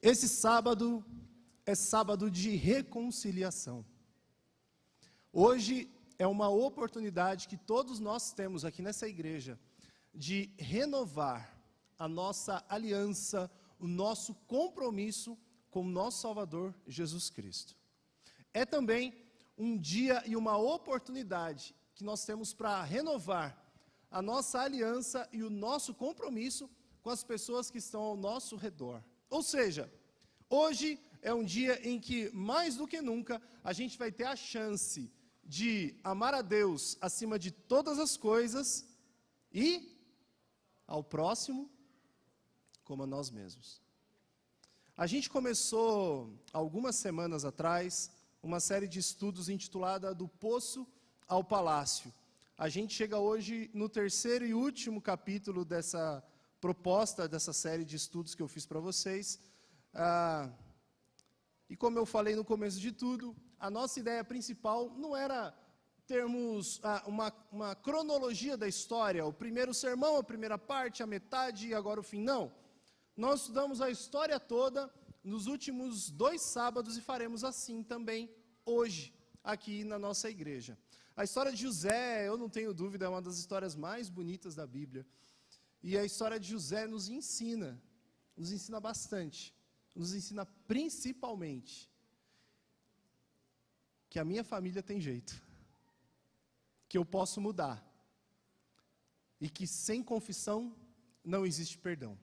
Esse sábado é sábado de reconciliação. Hoje é uma oportunidade que todos nós temos aqui nessa igreja de renovar a nossa aliança, o nosso compromisso com o nosso Salvador Jesus Cristo. É também um dia e uma oportunidade que nós temos para renovar a nossa aliança e o nosso compromisso com as pessoas que estão ao nosso redor. Ou seja, hoje é um dia em que, mais do que nunca, a gente vai ter a chance de amar a Deus acima de todas as coisas e ao próximo como a nós mesmos. A gente começou, algumas semanas atrás, uma série de estudos intitulada Do Poço ao Palácio. A gente chega hoje no terceiro e último capítulo dessa proposta, dessa série de estudos que eu fiz para vocês. E como eu falei no começo de tudo, a nossa ideia principal não era termos uma cronologia da história, o primeiro sermão, a primeira parte, a metade e agora o fim, não. Nós estudamos a história toda nos últimos 2 sábados e faremos assim também hoje, aqui na nossa igreja. A história de José, eu não tenho dúvida, é uma das histórias mais bonitas da Bíblia. E a história de José nos ensina bastante, nos ensina principalmente que a minha família tem jeito, que eu posso mudar e que sem confissão não existe perdão.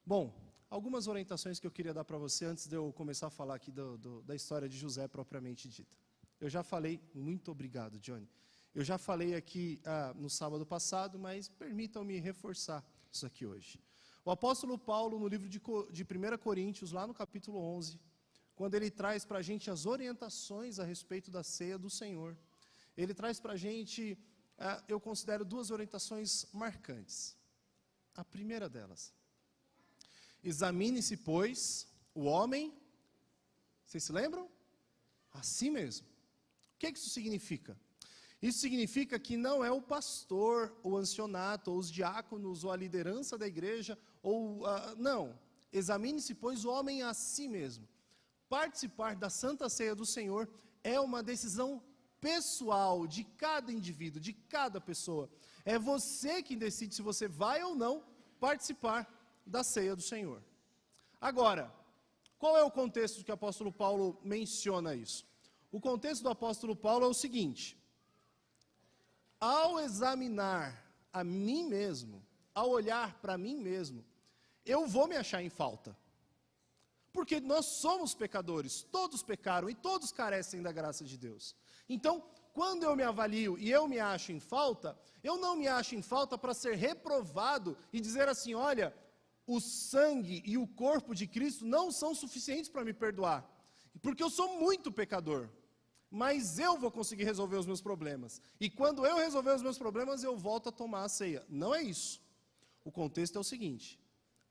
Bom, algumas orientações que eu queria dar para você antes de eu começar a falar aqui da história de José propriamente dita. Eu já falei, muito obrigado, Johnny. Eu já falei aqui no sábado passado, mas permitam-me reforçar isso aqui hoje. O apóstolo Paulo, no livro de 1 Coríntios, lá no capítulo 11, quando ele traz para a gente as orientações a respeito da ceia do Senhor, ele traz para a gente, eu considero 2 orientações marcantes. A primeira delas: examine-se, pois, o homem, vocês se lembram? A si mesmo. O que isso significa? Isso significa que não é o pastor, o ancianato, ou os diáconos, ou a liderança da igreja, não. Examine-se, pois, o homem a si mesmo. Participar da Santa Ceia do Senhor é uma decisão pessoal de cada indivíduo, de cada pessoa. É você quem decide se você vai ou não participar da Ceia do Senhor. Agora, qual é o contexto que o apóstolo Paulo menciona isso? O contexto do apóstolo Paulo é o seguinte: ao examinar a mim mesmo, ao olhar para mim mesmo, eu vou me achar em falta. Porque nós somos pecadores, todos pecaram e todos carecem da graça de Deus. Então, quando eu me avalio e eu me acho em falta, eu não me acho em falta para ser reprovado e dizer assim: olha, o sangue e o corpo de Cristo não são suficientes para me perdoar, porque eu sou muito pecador. Mas eu vou conseguir resolver os meus problemas. E quando eu resolver os meus problemas, eu volto a tomar a ceia. Não é isso. O contexto é o seguinte: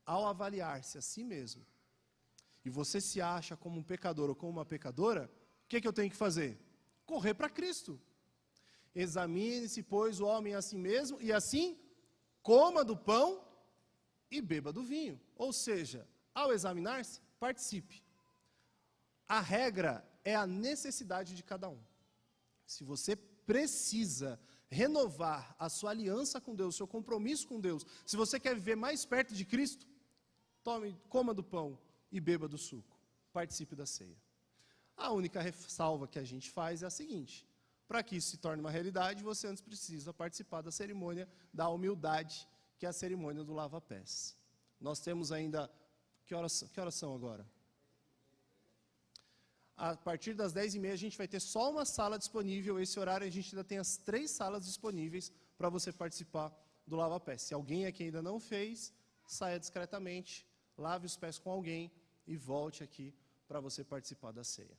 ao avaliar-se a si mesmo, e você se acha como um pecador ou como uma pecadora, o que eu tenho que fazer? Correr para Cristo. Examine-se, pois, o homem a si mesmo, e assim, coma do pão e beba do vinho. Ou seja, ao examinar-se, participe. A regra é a necessidade de cada um. Se você precisa renovar a sua aliança com Deus, o seu compromisso com Deus, se você quer viver mais perto de Cristo, coma do pão e beba do suco. Participe da ceia. A única ressalva que a gente faz é a seguinte: para que isso se torne uma realidade, você antes precisa participar da cerimônia da humildade, que é a cerimônia do lava-pés. Nós temos ainda... Que horas são agora? A partir das 10h30 a gente vai ter só uma sala disponível. Esse horário a gente ainda tem as 3 salas disponíveis para você participar do lava-pés. Se alguém aqui ainda não fez, saia discretamente, lave os pés com alguém e volte aqui para você participar da ceia.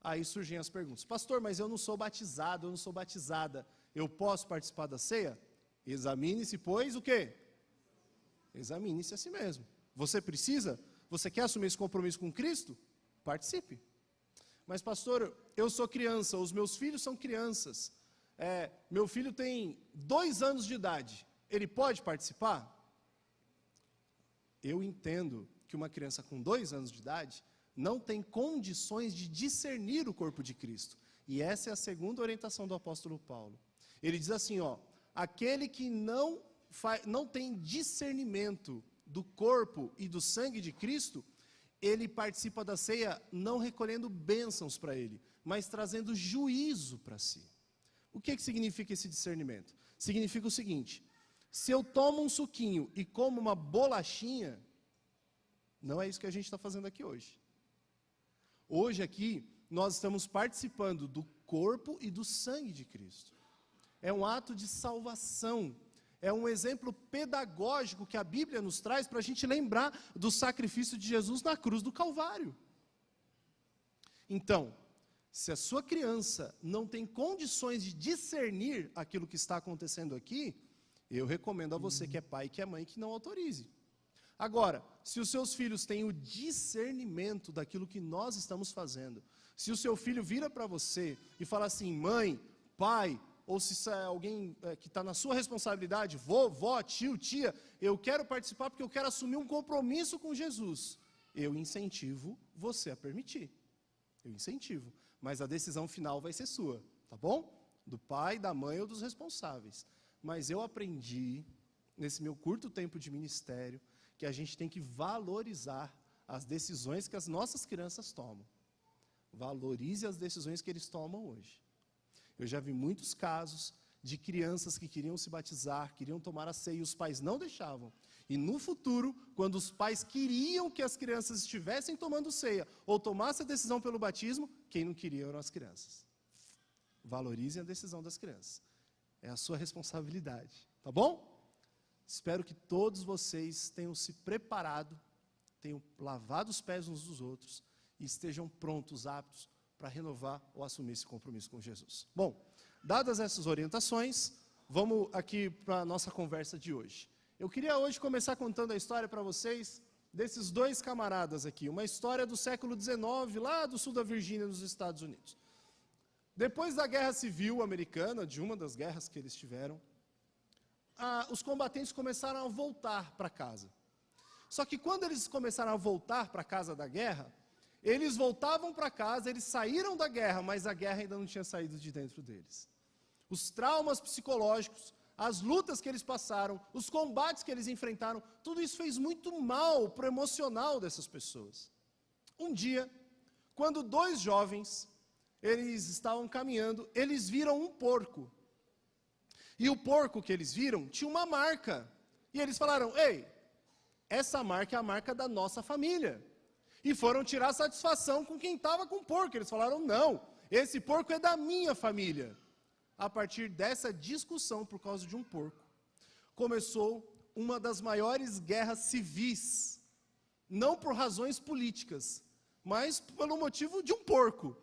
Aí surgem as perguntas: pastor, mas eu não sou batizado, eu não sou batizada, eu posso participar da ceia? Examine-se, pois, o quê? Examine-se a si mesmo. Você precisa? Você quer assumir esse compromisso com Cristo? Participe. Mas pastor, eu sou criança, os meus filhos são crianças. Meu filho tem 2 anos de idade, ele pode participar? eu entendo que uma criança com 2 anos de idade não tem condições de discernir o corpo de Cristo. E essa é a segunda orientação do apóstolo Paulo. Ele diz assim, aquele que não tem discernimento do corpo e do sangue de Cristo, ele participa da ceia não recolhendo bênçãos para ele, mas trazendo juízo para si. O que significa esse discernimento? Significa o seguinte: se eu tomo um suquinho e como uma bolachinha, não é isso que a gente está fazendo aqui hoje. Hoje aqui, nós estamos participando do corpo e do sangue de Cristo. É um ato de salvação. É um exemplo pedagógico que a Bíblia nos traz para a gente lembrar do sacrifício de Jesus na cruz do Calvário. Então, se a sua criança não tem condições de discernir aquilo que está acontecendo aqui, eu recomendo a você que é pai e que é mãe que não autorize. Agora, se os seus filhos têm o discernimento daquilo que nós estamos fazendo, se o seu filho vira para você e fala assim, mãe, pai, ou se é alguém que está na sua responsabilidade, vó, tio, tia, eu quero participar porque eu quero assumir um compromisso com Jesus, eu incentivo você a permitir. Eu incentivo, mas a decisão final vai ser sua, tá bom? Do pai, da mãe ou dos responsáveis. Mas eu aprendi, nesse meu curto tempo de ministério, que a gente tem que valorizar as decisões que as nossas crianças tomam. Valorize as decisões que eles tomam hoje. Eu já vi muitos casos de crianças que queriam se batizar, queriam tomar a ceia e os pais não deixavam. E no futuro, quando os pais queriam que as crianças estivessem tomando ceia ou tomassem a decisão pelo batismo, quem não queria eram as crianças. Valorizem a decisão das crianças. É a sua responsabilidade, tá bom? Espero que todos vocês tenham se preparado, tenham lavado os pés uns dos outros e estejam prontos, aptos para renovar ou assumir esse compromisso com Jesus. Bom, dadas essas orientações, vamos aqui para a nossa conversa de hoje. Eu queria hoje começar contando a história para vocês desses 2 camaradas aqui, uma história do século XIX, lá do sul da Virgínia, nos Estados Unidos. Depois da Guerra Civil Americana, de uma das guerras que eles tiveram, os combatentes começaram a voltar para casa. Só que quando eles começaram a voltar para a casa da guerra, eles voltavam para casa, eles saíram da guerra, mas a guerra ainda não tinha saído de dentro deles. Os traumas psicológicos, as lutas que eles passaram, os combates que eles enfrentaram, tudo isso fez muito mal para o emocional dessas pessoas. Um dia, quando 2 jovens, eles estavam caminhando, eles viram um porco. E o porco que eles viram tinha uma marca. E eles falaram, ei, essa marca é a marca da nossa família. E foram tirar satisfação com quem estava com o porco. Eles falaram, não, esse porco é da minha família. A partir dessa discussão por causa de um porco, começou uma das maiores guerras civis. Não por razões políticas, mas pelo motivo de um porco.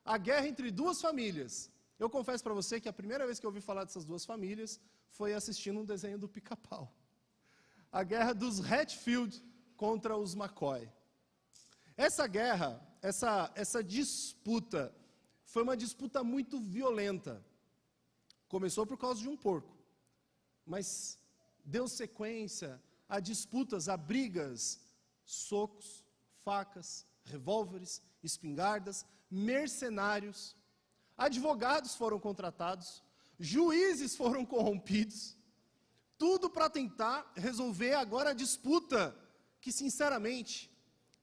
A guerra entre 2 famílias. Eu confesso para você que a primeira vez que eu ouvi falar dessas 2 famílias foi assistindo um desenho do Pica-Pau. A guerra dos Hatfield contra os McCoy. Essa guerra, essa disputa, foi uma disputa muito violenta. Começou por causa de um porco, mas deu sequência a disputas, a brigas, socos, facas, revólveres, espingardas, mercenários, advogados foram contratados, juízes foram corrompidos, tudo para tentar resolver agora a disputa, que sinceramente,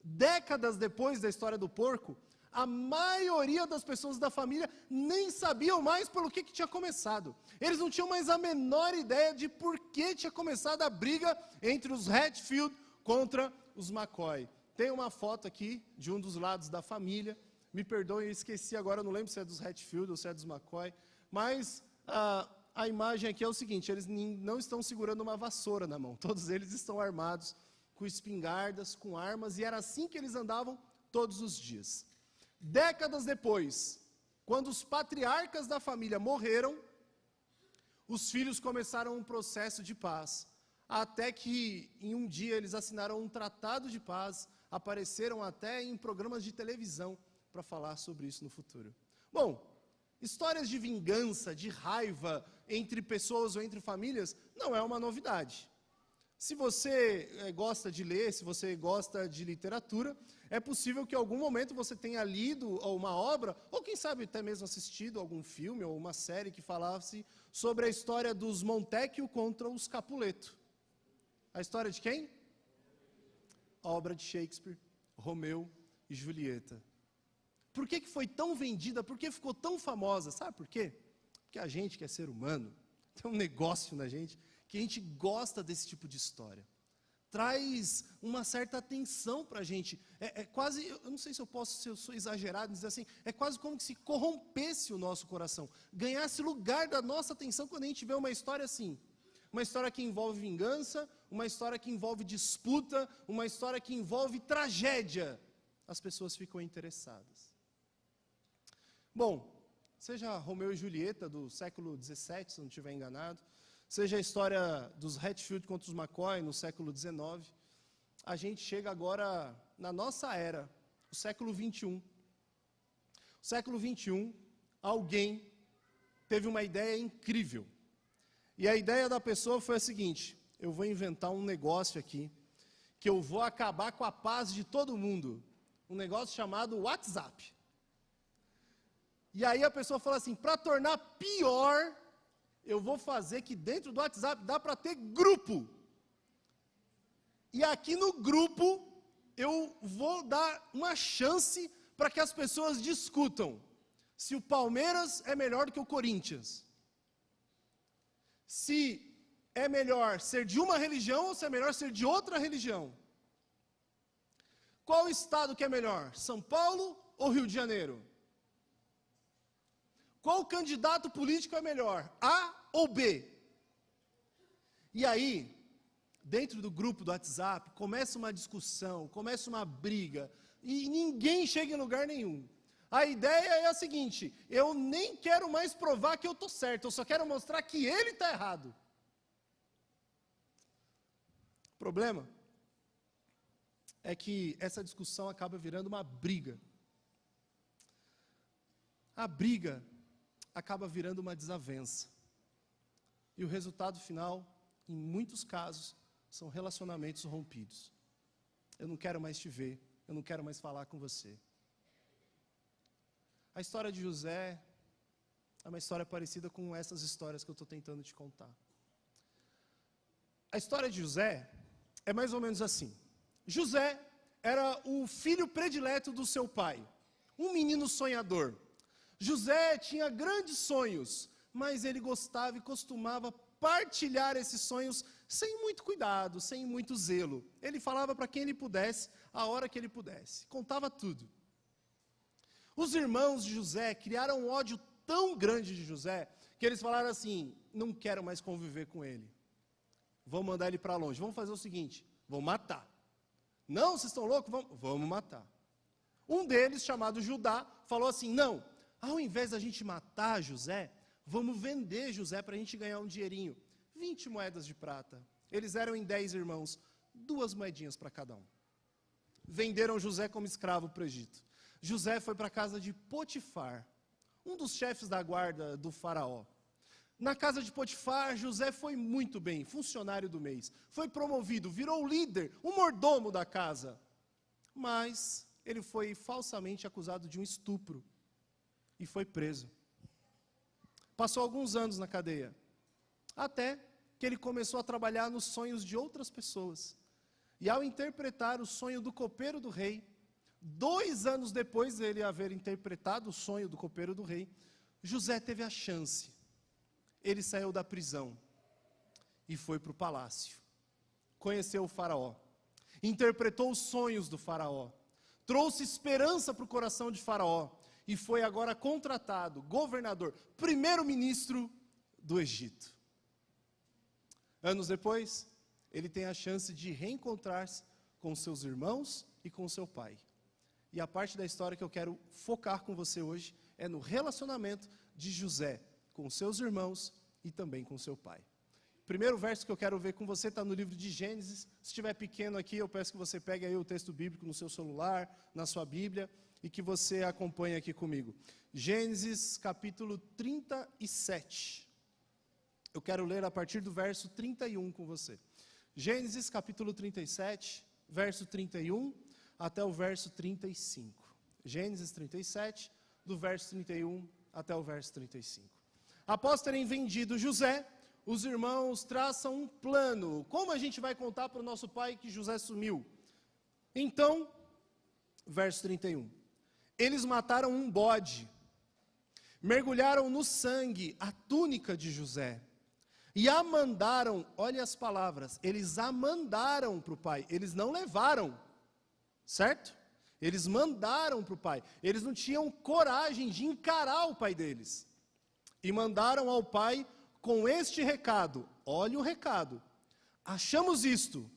décadas depois da história do porco, a maioria das pessoas da família nem sabiam mais pelo que tinha começado. Eles não tinham mais a menor ideia de por que tinha começado a briga entre os Hatfield contra os McCoy. Tem uma foto aqui de um dos lados da família. Me perdoem, eu esqueci agora, não lembro se é dos Hatfield ou se é dos McCoy. Mas a imagem aqui é o seguinte, eles não estão segurando uma vassoura na mão. Todos eles estão armados com espingardas, com armas, e era assim que eles andavam todos os dias. Décadas depois, quando os patriarcas da família morreram, os filhos começaram um processo de paz, até que em um dia eles assinaram um tratado de paz, apareceram até em programas de televisão para falar sobre isso no futuro. Bom, histórias de vingança, de raiva entre pessoas ou entre famílias, não é uma novidade. Se você gosta de ler, se você gosta de literatura, é possível que em algum momento você tenha lido uma obra, ou quem sabe até mesmo assistido algum filme ou uma série que falasse sobre a história dos Montecchio contra os Capuleto. A história de quem? A obra de Shakespeare, Romeu e Julieta. Por que foi tão vendida? Por que ficou tão famosa? Sabe por quê? Porque a gente, que é ser humano, tem um negócio na gente, que a gente gosta desse tipo de história. Traz uma certa atenção para a gente. É quase, eu não sei se eu sou exagerado em dizer assim, é quase como se corrompesse o nosso coração, ganhasse lugar da nossa atenção quando a gente vê uma história assim. Uma história que envolve vingança, uma história que envolve disputa, uma história que envolve tragédia. As pessoas ficam interessadas. Bom, seja Romeu e Julieta do século XVII, se não estiver enganado, seja a história dos Hatfield contra os McCoy no século XIX, a gente chega agora na nossa era, o século XXI. O século XXI, alguém teve uma ideia incrível. E a ideia da pessoa foi a seguinte: eu vou inventar um negócio aqui, que eu vou acabar com a paz de todo mundo. Um negócio chamado WhatsApp. E aí a pessoa fala assim, para tornar pior, eu vou fazer que dentro do WhatsApp dá para ter grupo. E aqui no grupo, eu vou dar uma chance para que as pessoas discutam se o Palmeiras é melhor do que o Corinthians. Se é melhor ser de uma religião ou se é melhor ser de outra religião. Qual estado que é melhor, São Paulo ou Rio de Janeiro? Qual candidato político é melhor, A ou B? E aí, dentro do grupo do WhatsApp, começa uma discussão, começa uma briga, e ninguém chega em lugar nenhum. A ideia é a seguinte: eu nem quero mais provar que eu estou certo, eu só quero mostrar que ele está errado. O problema é que essa discussão acaba virando uma briga. A briga acaba virando uma desavença. E o resultado final, em muitos casos, são relacionamentos rompidos. Eu não quero mais te ver, eu não quero mais falar com você. A história de José é uma história parecida com essas histórias que eu estou tentando te contar. A história de José é mais ou menos assim. José era o filho predileto do seu pai, um menino sonhador. José tinha grandes sonhos, mas ele gostava e costumava partilhar esses sonhos sem muito cuidado, sem muito zelo. Ele falava para quem ele pudesse, a hora que ele pudesse. Contava tudo. Os irmãos de José criaram um ódio tão grande de José, que eles falaram assim, não quero mais conviver com ele. Vamos mandar ele para longe. Vamos fazer o seguinte, vamos matar. Não, vocês estão loucos? Vamos matar. Um deles, chamado Judá, falou assim, não, ao invés da gente matar José, vamos vender José para a gente ganhar um dinheirinho. 20 moedas de prata. Eles eram em 10 irmãos, 2 moedinhas para cada um. Venderam José como escravo para o Egito. José foi para a casa de Potifar, um dos chefes da guarda do faraó. Na casa de Potifar, José foi muito bem, funcionário do mês. Foi promovido, virou líder, o mordomo da casa. Mas ele foi falsamente acusado de um estupro e foi preso. Passou alguns anos na cadeia, até que ele começou a trabalhar nos sonhos de outras pessoas. E ao interpretar o sonho do copeiro do rei, 2 anos depois dele haver interpretado o sonho do copeiro do rei, José teve a chance. Ele saiu da prisão e foi para o palácio. Conheceu o faraó, interpretou os sonhos do faraó, trouxe esperança para o coração de faraó e foi agora contratado, governador, primeiro-ministro do Egito. Anos depois, ele tem a chance de reencontrar-se com seus irmãos e com seu pai. E a parte da história que eu quero focar com você hoje é no relacionamento de José com seus irmãos e também com seu pai. O primeiro verso que eu quero ver com você está no livro de Gênesis. Se estiver pequeno aqui, eu peço que você pegue aí o texto bíblico no seu celular, na sua Bíblia, e que você acompanhe aqui comigo. Gênesis capítulo 37. Eu quero ler a partir do verso 31 com você. Gênesis capítulo 37, verso 31 até o verso 35. Gênesis 37, do verso 31 até o verso 35. Após terem vendido José, os irmãos traçam um plano. Como a gente vai contar para o nosso pai que José sumiu? Então, verso 31. Eles mataram um bode, mergulharam no sangue a túnica de José e a mandaram, olha as palavras, eles a mandaram para o pai, eles não levaram, certo? Eles mandaram para o pai, eles não tinham coragem de encarar o pai deles. E mandaram ao pai com este recado, olha o recado, achamos isto,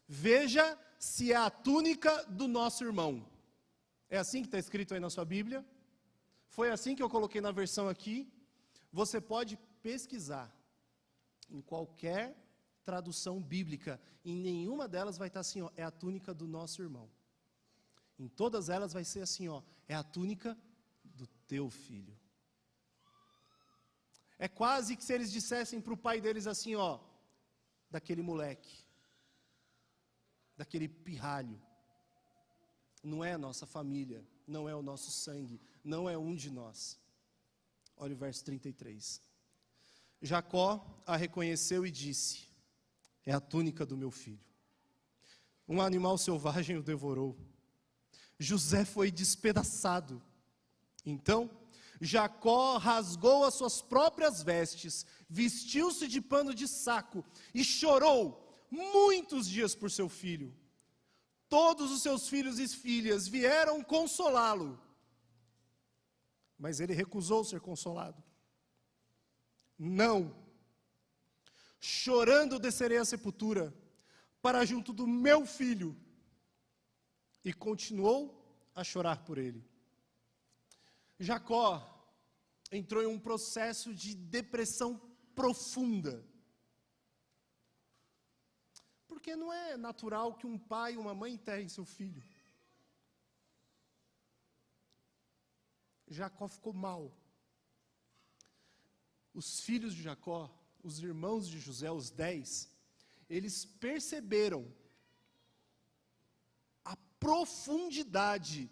veja se é a túnica do nosso irmão. É assim que está escrito aí na sua Bíblia? Foi assim que eu coloquei na versão aqui. Você pode pesquisar em qualquer tradução bíblica, em nenhuma delas vai estar assim, ó, é a túnica do nosso irmão. Em todas elas vai ser assim, ó, é a túnica do teu filho. É quase que se eles dissessem para o pai deles assim, ó, daquele moleque, daquele pirralho, não é a nossa família, não é o nosso sangue, não é um de nós. Olha o verso 33. Jacó a reconheceu e disse, é a túnica do meu filho. Um animal selvagem o devorou. José foi despedaçado. Então, Jacó rasgou as suas próprias vestes, vestiu-se de pano de saco e chorou muitos dias por seu filho. Todos os seus filhos e filhas vieram consolá-lo, mas ele recusou ser consolado. Não, chorando descerei à sepultura, para junto do meu filho, e continuou a chorar por ele. Jacó entrou em um processo de depressão profunda. Porque não é natural que um pai e uma mãe enterrem seu filho. Jacó ficou mal. Os filhos de Jacó, os irmãos de José, os 10, eles perceberam a profundidade,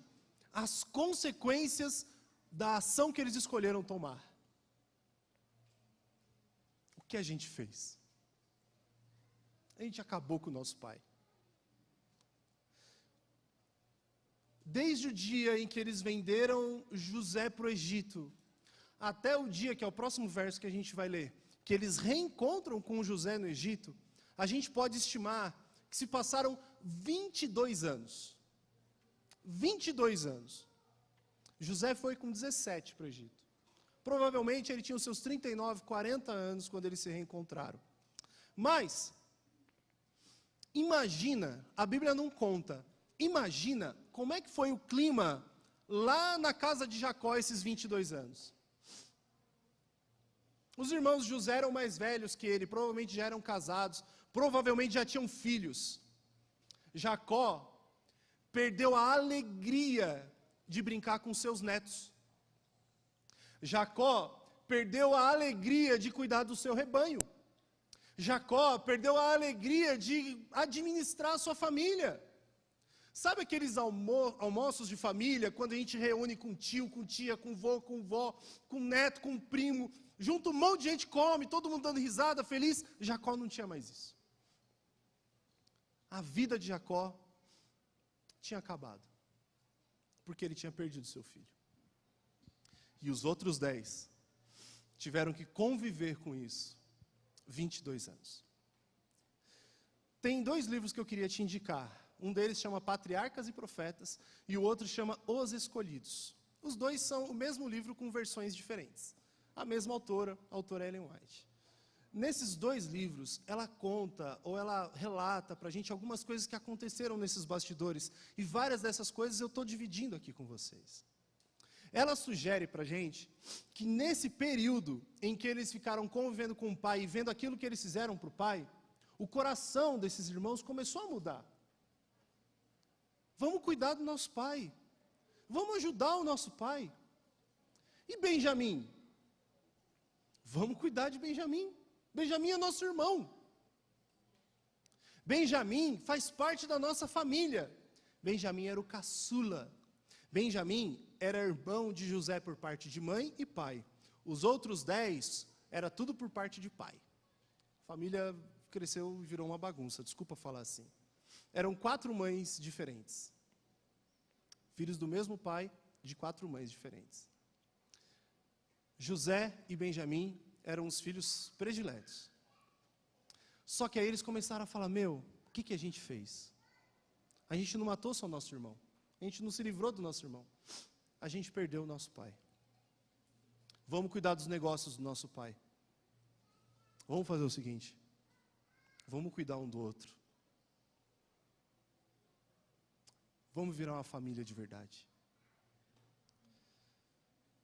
as consequências da ação que eles escolheram tomar. O que a gente fez? A gente acabou com o nosso pai. Desde o dia em que eles venderam José para o Egito, até o dia, que é o próximo verso que a gente vai ler, que eles reencontram com José no Egito, a gente pode estimar que se passaram 22 anos. 22 anos. José foi com 17 para o Egito. Provavelmente ele tinha os seus 39, 40 anos quando eles se reencontraram. Mas, imagina, a Bíblia não conta, imagina como é que foi o clima lá na casa de Jacó esses 22 anos. Os irmãos de José eram mais velhos que ele, provavelmente já eram casados, provavelmente já tinham filhos. Jacó perdeu a alegria de brincar com seus netos. Jacó perdeu a alegria de cuidar do seu rebanho. Jacó perdeu a alegria de administrar a sua família. Sabe aqueles almoços de família, quando a gente reúne com tio, com tia, com vô, com vó, com neto, com primo, junto um monte de gente come, todo mundo dando risada, feliz? Jacó não tinha mais isso. A vida de Jacó tinha acabado, porque ele tinha perdido seu filho. E os outros 10 tiveram que conviver com isso 22 anos. Tem 2 livros que eu queria te indicar. Um deles chama Patriarcas e Profetas, e o outro chama Os Escolhidos. Os dois são o mesmo livro com versões diferentes. A mesma autora, a autora Ellen White. Nesses 2 livros, ela conta, ou ela relata para a gente algumas coisas que aconteceram nesses bastidores, e várias dessas coisas eu estou dividindo aqui com vocês. Ela sugere para a gente que nesse período em que eles ficaram convivendo com o pai e vendo aquilo que eles fizeram para o pai, o coração desses irmãos começou a mudar. Vamos cuidar do nosso pai. Vamos ajudar o nosso pai. E Benjamim? Vamos cuidar de Benjamim. Benjamim é nosso irmão. Benjamim faz parte da nossa família. Benjamim era o caçula. Benjamim era irmão de José por parte de mãe e pai. Os outros 10 era tudo por parte de pai. A família cresceu e virou uma bagunça, desculpa falar assim. Eram 4 mães diferentes. Filhos do mesmo pai, de 4 mães diferentes. José e Benjamim eram os filhos prediletos. Só que aí eles começaram a falar, o que a gente fez? A gente não matou só o nosso irmão. A gente não se livrou do nosso irmão. A gente perdeu o nosso pai. Vamos cuidar dos negócios do nosso pai. Vamos fazer o seguinte. Vamos cuidar um do outro. Vamos virar uma família de verdade.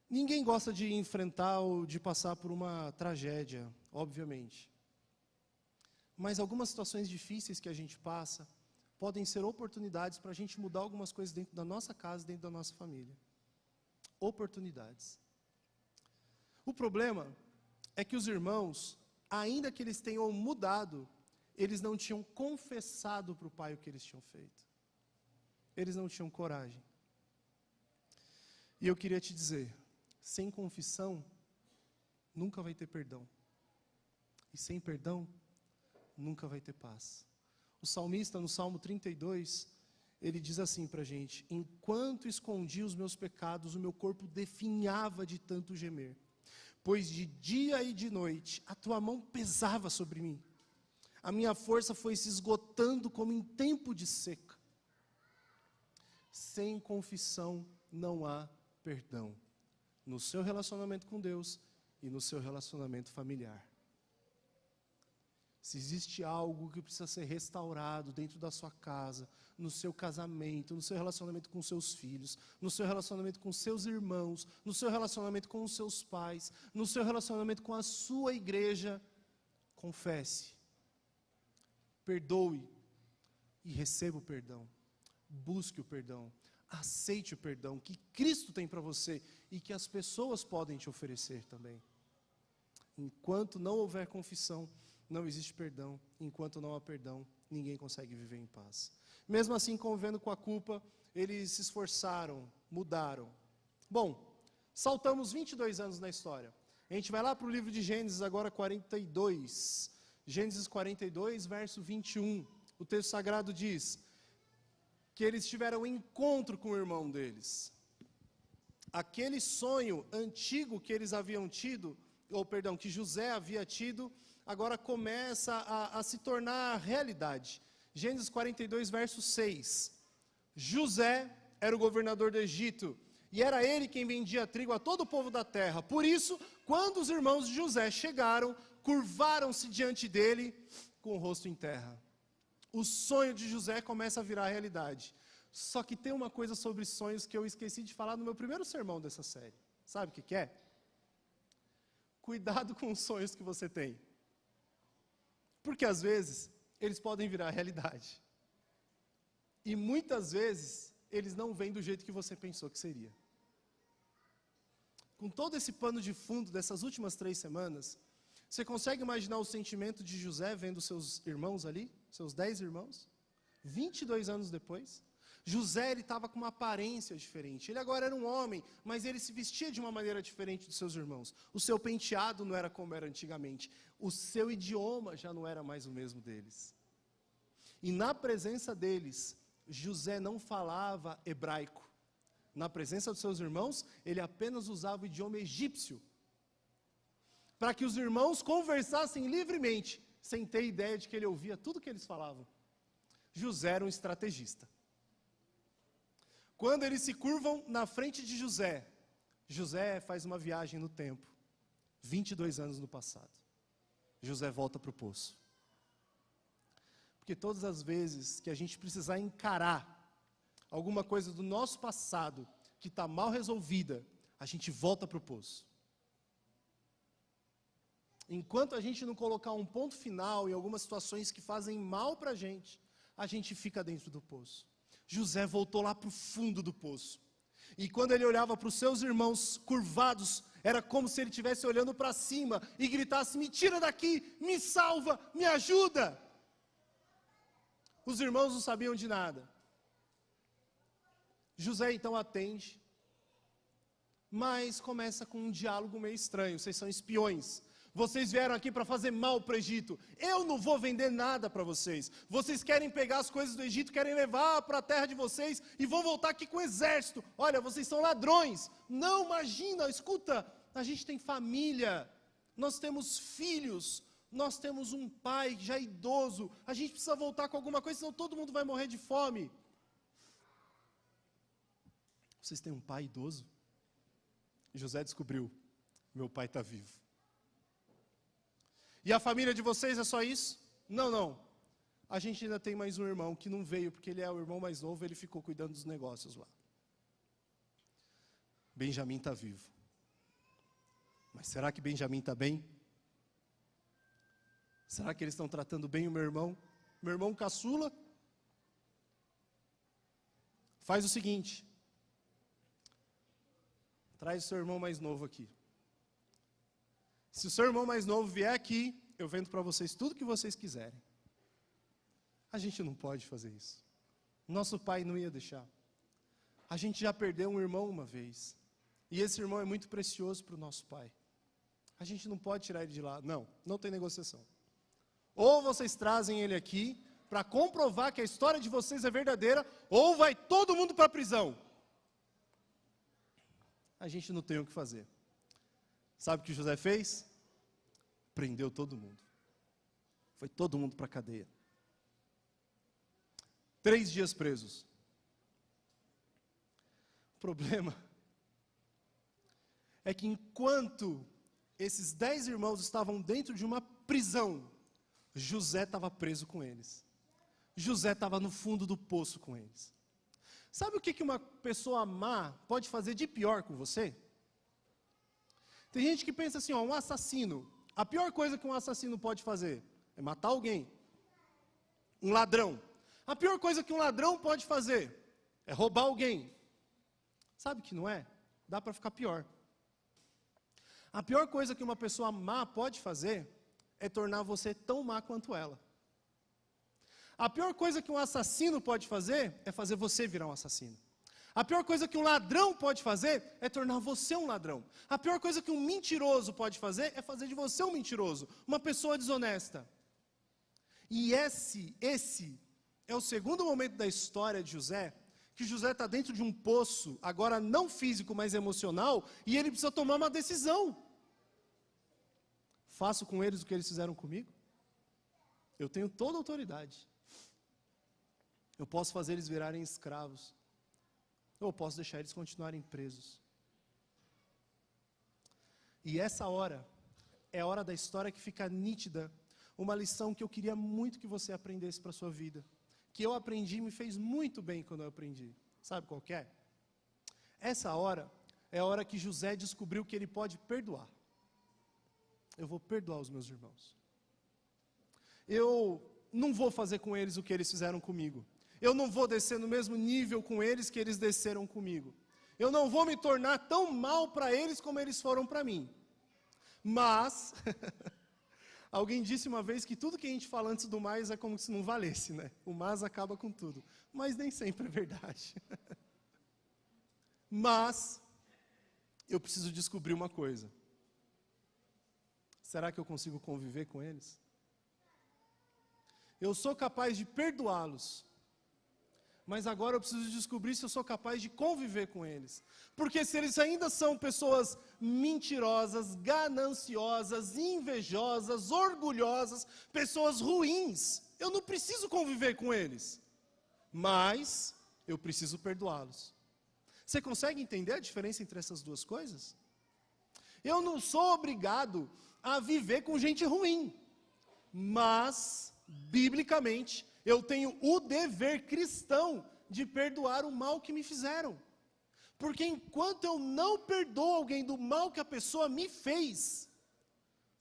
Ninguém gosta de enfrentar ou de passar por uma tragédia, obviamente. Mas algumas situações difíceis que a gente passa podem ser oportunidades para a gente mudar algumas coisas dentro da nossa casa, dentro da nossa família. Oportunidades. O problema é que os irmãos, ainda que eles tenham mudado, eles não tinham confessado para o pai o que eles tinham feito. Eles não tinham coragem. E eu queria te dizer, sem confissão, nunca vai ter perdão. E sem perdão, nunca vai ter paz. O salmista, no Salmo 32, ele diz assim para a gente, enquanto escondia os meus pecados, o meu corpo definhava de tanto gemer. Pois de dia e de noite, a tua mão pesava sobre mim. A minha força foi se esgotando como em tempo de seca. Sem confissão não há perdão. No seu relacionamento com Deus e no seu relacionamento familiar. Se existe algo que precisa ser restaurado dentro da sua casa, no seu casamento, no seu relacionamento com seus filhos, no seu relacionamento com seus irmãos, no seu relacionamento com os seus pais, no seu relacionamento com a sua igreja, confesse, perdoe e receba o perdão. Busque o perdão, aceite o perdão que Cristo tem para você e que as pessoas podem te oferecer também. Enquanto não houver confissão, não existe perdão. Enquanto não há perdão, ninguém consegue viver em paz. Mesmo assim, convivendo com a culpa, eles se esforçaram, mudaram. Bom, saltamos 22 anos na história. A gente vai lá para o livro de Gênesis, agora 42. Gênesis 42, verso 21. O texto sagrado diz que eles tiveram um encontro com o irmão deles. Aquele sonho antigo que eles haviam tido, que José havia tido, agora começa a se tornar realidade. Gênesis 42, verso 6. José era o governador do Egito, e era ele quem vendia trigo a todo o povo da terra. Por isso, quando os irmãos de José chegaram, curvaram-se diante dele com o rosto em terra. O sonho de José começa a virar realidade. Só que tem uma coisa sobre sonhos que eu esqueci de falar no meu primeiro sermão dessa série. Sabe o que é? Cuidado com os sonhos que você tem. Porque às vezes, eles podem virar realidade. E muitas vezes, eles não vêm do jeito que você pensou que seria. Com todo esse pano de fundo dessas últimas 3 semanas, você consegue imaginar o sentimento de José vendo seus irmãos ali? Seus 10 irmãos? 22 anos depois? José, ele estava com uma aparência diferente. Ele agora era um homem, mas ele se vestia de uma maneira diferente dos seus irmãos. O seu penteado não era como era antigamente. O seu idioma já não era mais o mesmo deles. E na presença deles, José não falava hebraico. Na presença dos seus irmãos, ele apenas usava o idioma egípcio. Para que os irmãos conversassem livremente, sem ter ideia de que ele ouvia tudo que eles falavam. José era um estrategista. Quando eles se curvam na frente de José, José faz uma viagem no tempo, 22 anos no passado. José volta para o poço. Porque todas as vezes que a gente precisar encarar alguma coisa do nosso passado que está mal resolvida, a gente volta para o poço. Enquanto a gente não colocar um ponto final em algumas situações que fazem mal para a gente fica dentro do poço. José voltou lá para o fundo do poço. E quando ele olhava para os seus irmãos curvados, era como se ele estivesse olhando para cima e gritasse: me tira daqui, me salva, me ajuda. Os irmãos não sabiam de nada. José então atende, mas começa com um diálogo meio estranho. Vocês são espiões. Vocês vieram aqui para fazer mal para o Egito. Eu não vou vender nada para vocês. Vocês querem pegar as coisas do Egito, querem levar para a terra de vocês e vão voltar aqui com o exército. Olha, vocês são ladrões. Não, imagina, escuta, a gente tem família, nós temos filhos, nós temos um pai já idoso, a gente precisa voltar com alguma coisa, senão todo mundo vai morrer de fome. Vocês têm um pai idoso? José descobriu, meu pai está vivo. E a família de vocês é só isso? Não, não. A gente ainda tem mais um irmão que não veio, porque ele é o irmão mais novo, ele ficou cuidando dos negócios lá. Benjamim está vivo. Mas será que Benjamim está bem? Será que eles estão tratando bem o meu irmão? Meu irmão caçula? Faz o seguinte. Traz o seu irmão mais novo aqui. Se o seu irmão mais novo vier aqui, eu vendo para vocês tudo que vocês quiserem. A gente não pode fazer isso. Nosso pai não ia deixar. A gente já perdeu um irmão uma vez. E esse irmão é muito precioso para o nosso pai. A gente não pode tirar ele de lá. Não, não tem negociação. Ou vocês trazem ele aqui para comprovar que a história de vocês é verdadeira, ou vai todo mundo para a prisão. A gente não tem o que fazer. Sabe o que José fez? Prendeu todo mundo. Foi todo mundo para a cadeia. 3 dias presos. O problema é que enquanto esses 10 irmãos estavam dentro de uma prisão, José estava preso com eles. José estava no fundo do poço com eles. Sabe o que uma pessoa má pode fazer de pior com você? Tem gente que pensa assim, ó, um assassino. A pior coisa que um assassino pode fazer é matar alguém. Um ladrão. A pior coisa que um ladrão pode fazer é roubar alguém. Sabe que não é? Dá para ficar pior. A pior coisa que uma pessoa má pode fazer é tornar você tão má quanto ela. A pior coisa que um assassino pode fazer é fazer você virar um assassino. A pior coisa que um ladrão pode fazer é tornar você um ladrão. A pior coisa que um mentiroso pode fazer é fazer de você um mentiroso, uma pessoa desonesta. E esse é o segundo momento da história de José, que José está dentro de um poço, agora não físico, mas emocional, e ele precisa tomar uma decisão. Faço com eles o que eles fizeram comigo? Eu tenho toda a autoridade. Eu posso fazer eles virarem escravos. Ou eu posso deixar eles continuarem presos. E essa hora é a hora da história que fica nítida, uma lição que eu queria muito que você aprendesse para a sua vida, que eu aprendi e me fez muito bem quando eu aprendi. Sabe qual que é? Essa hora é a hora que José descobriu que ele pode perdoar. Eu vou perdoar os meus irmãos. Eu não vou fazer com eles o que eles fizeram comigo. Eu não vou descer no mesmo nível com eles que eles desceram comigo. Eu não vou me tornar tão mal para eles como eles foram para mim. Mas, alguém disse uma vez que tudo que a gente fala antes do mais é como se não valesse, né? O mas acaba com tudo. Mas nem sempre é verdade. Mas, eu preciso descobrir uma coisa. Será que eu consigo conviver com eles? Eu sou capaz de perdoá-los. Mas agora eu preciso descobrir se eu sou capaz de conviver com eles. Porque se eles ainda são pessoas mentirosas, gananciosas, invejosas, orgulhosas, pessoas ruins, eu não preciso conviver com eles. Mas eu preciso perdoá-los. Você consegue entender a diferença entre essas duas coisas? Eu não sou obrigado a viver com gente ruim. Mas, biblicamente, eu tenho o dever cristão de perdoar o mal que me fizeram. Porque enquanto eu não perdoo alguém do mal que a pessoa me fez,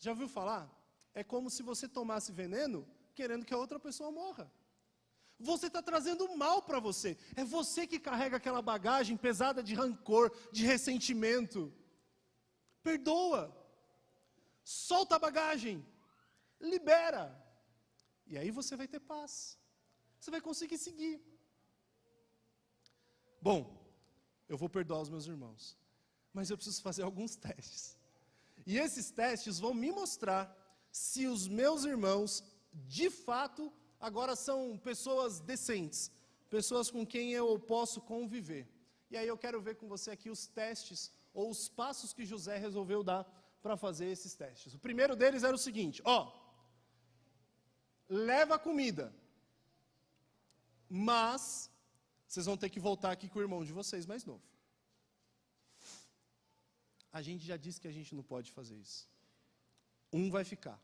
já ouviu falar? É como se você tomasse veneno querendo que a outra pessoa morra. Você está trazendo mal para você. É você que carrega aquela bagagem pesada de rancor, de ressentimento. Perdoa. Solta a bagagem. Libera. E aí você vai ter paz. você vai conseguir seguir. Bom, eu vou perdoar os meus irmãos, mas eu preciso fazer alguns testes. E esses testes vão me mostrar se os meus irmãos, de fato, agora são pessoas decentes, pessoas com quem eu posso conviver. E aí eu quero ver com você aqui os testes, ou os passos que José resolveu dar para fazer esses testes. O primeiro deles era o seguinte, leva comida, mas vocês vão ter que voltar aqui com o irmão de vocês mais novo. A gente já disse que a gente não pode fazer isso. Um vai ficar.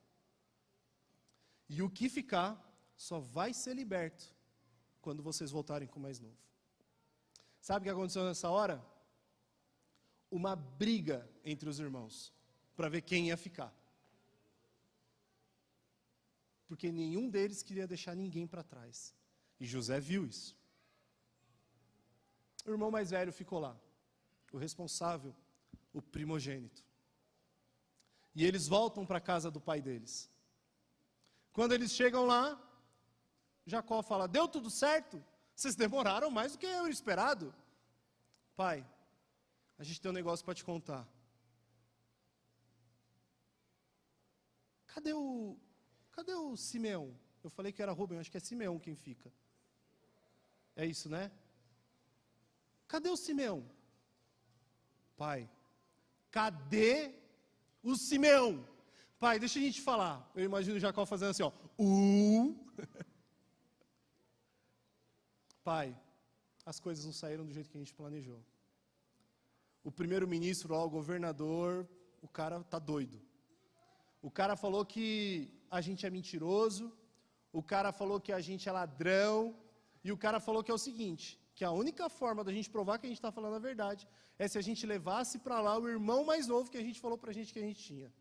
E o que ficar só vai ser liberto quando vocês voltarem com o mais novo. Sabe o que aconteceu nessa hora? Uma briga entre os irmãos, para ver quem ia ficar. Porque nenhum deles queria deixar ninguém para trás. E José viu isso. O irmão mais velho ficou lá, o responsável, o primogênito. E eles voltam para a casa do pai deles. Quando eles chegam lá, Jacó fala, deu tudo certo? Vocês demoraram mais do que eu esperado. Pai, a gente tem um negócio para te contar. Cadê o Simeão? Eu falei que era Rubem, acho que é Simeão quem fica. É isso, né? Cadê o Simeão? Pai, cadê o Simeão? Pai, deixa a gente falar. Eu imagino Jacó fazendo assim, Pai, as coisas não saíram do jeito que a gente planejou. O primeiro-ministro lá, o governador, o cara tá doido. O cara falou que a gente é mentiroso, o cara falou que a gente é ladrão, e o cara falou que é o seguinte, que a única forma da gente provar que a gente está falando a verdade é se a gente levasse para lá o irmão mais novo que a gente falou para a gente que a gente tinha.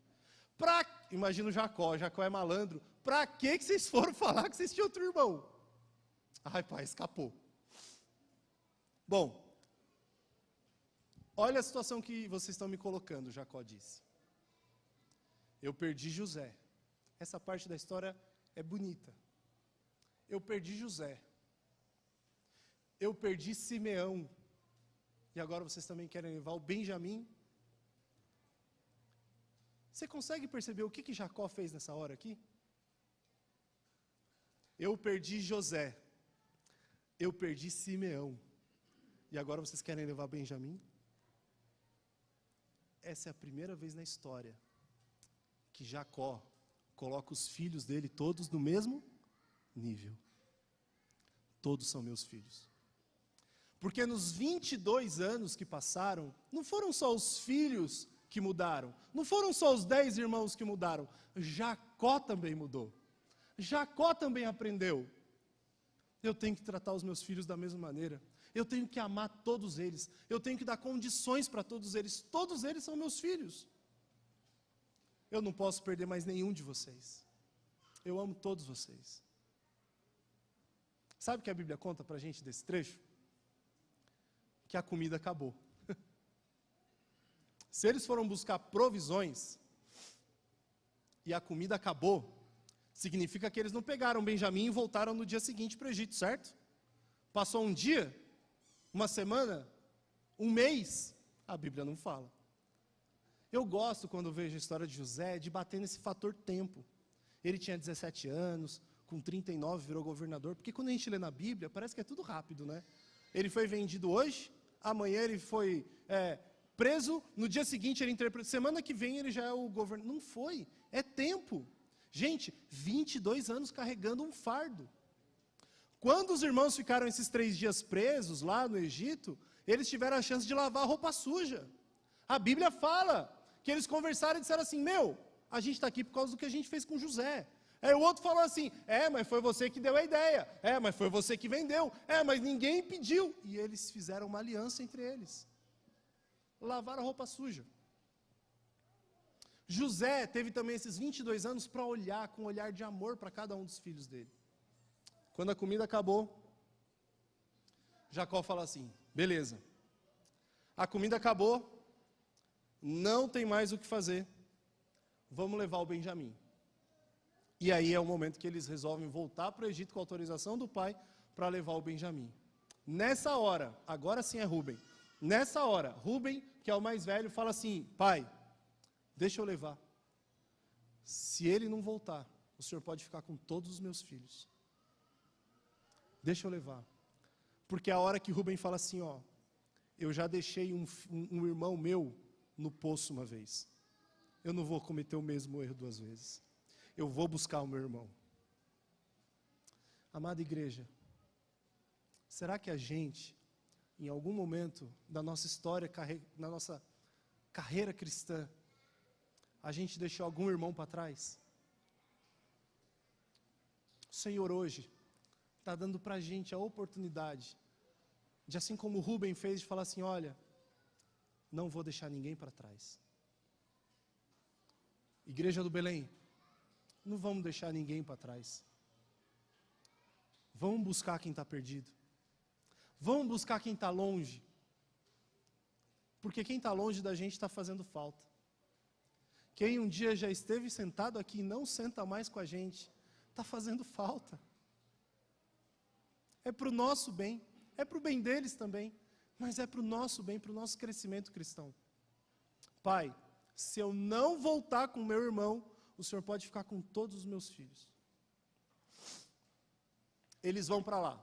Imagina o Jacó é malandro, para que vocês foram falar que vocês tinham outro irmão? Ai, pai, escapou. Bom, olha a situação que vocês estão me colocando, Jacó disse. Eu perdi José. Essa parte da história é bonita. Eu perdi José. Eu perdi Simeão. E agora vocês também querem levar o Benjamim? Você consegue perceber o que Jacó fez nessa hora aqui? Eu perdi José. Eu perdi Simeão. E agora vocês querem levar Benjamim? Essa é a primeira vez na história que Jacó coloca os filhos dele todos no mesmo nível. Todos são meus filhos. Porque nos 22 anos que passaram, não foram só os filhos que mudaram, não foram só os 10 irmãos que mudaram, Jacó também mudou. Jacó também aprendeu. Eu tenho que tratar os meus filhos da mesma maneira. Eu tenho que amar todos eles. Eu tenho que dar condições para todos eles. Todos eles são meus filhos. Eu não posso perder mais nenhum de vocês. Eu amo todos vocês. Sabe o que a Bíblia conta para a gente desse trecho? Que a comida acabou. Se eles foram buscar provisões e a comida acabou, significa que eles não pegaram Benjamim e voltaram no dia seguinte para o Egito, certo? Passou um dia, uma semana, um mês, a Bíblia não fala. Eu gosto, quando vejo a história de José, de bater nesse fator tempo. Ele tinha 17 anos, com 39 virou governador, porque quando a gente lê na Bíblia, parece que é tudo rápido, né? Ele foi vendido hoje, amanhã ele foi preso, no dia seguinte ele interpretou, semana que vem ele já é o governador. Não foi, é tempo. Gente, 22 anos carregando um fardo. Quando os irmãos ficaram esses 3 dias presos lá no Egito, eles tiveram a chance de lavar a roupa suja. A Bíblia fala que eles conversaram e disseram assim, a gente está aqui por causa do que a gente fez com José. Aí o outro falou assim, mas foi você que deu a ideia, mas foi você que vendeu, mas ninguém pediu. E eles fizeram uma aliança entre eles. Lavaram a roupa suja. José teve também esses 22 anos para olhar com um olhar de amor para cada um dos filhos dele. Quando a comida acabou, Jacó fala assim, beleza, a comida acabou, não tem mais o que fazer, vamos levar o Benjamim. E aí é o momento que eles resolvem voltar para o Egito com autorização do pai para levar o Benjamim. Nessa hora, agora sim é Rúben. Nessa hora, Rúben, que é o mais velho, fala assim: pai, deixa eu levar. Se ele não voltar, o senhor pode ficar com todos os meus filhos. Deixa eu levar. Porque a hora que Rúben fala assim, ó, eu já deixei um irmão meu no poço uma vez. Eu não vou cometer o mesmo erro 2 vezes. Eu vou buscar o meu irmão. Amada igreja, será que a gente, em algum momento da nossa história, na nossa carreira cristã, a gente deixou algum irmão para trás? O Senhor hoje está dando para a gente a oportunidade de, assim como Rúben fez, de falar assim: olha, não vou deixar ninguém para trás. Igreja do Belém, não vamos deixar ninguém para trás. Vamos buscar quem está perdido. Vamos buscar quem está longe. Porque quem está longe da gente está fazendo falta. Quem um dia já esteve sentado aqui e não senta mais com a gente, está fazendo falta. É para o nosso bem, é para o bem deles também, mas é para o nosso bem, para o nosso crescimento cristão. Pai, se eu não voltar com meu irmão, o Senhor pode ficar com todos os meus filhos. Eles vão para lá,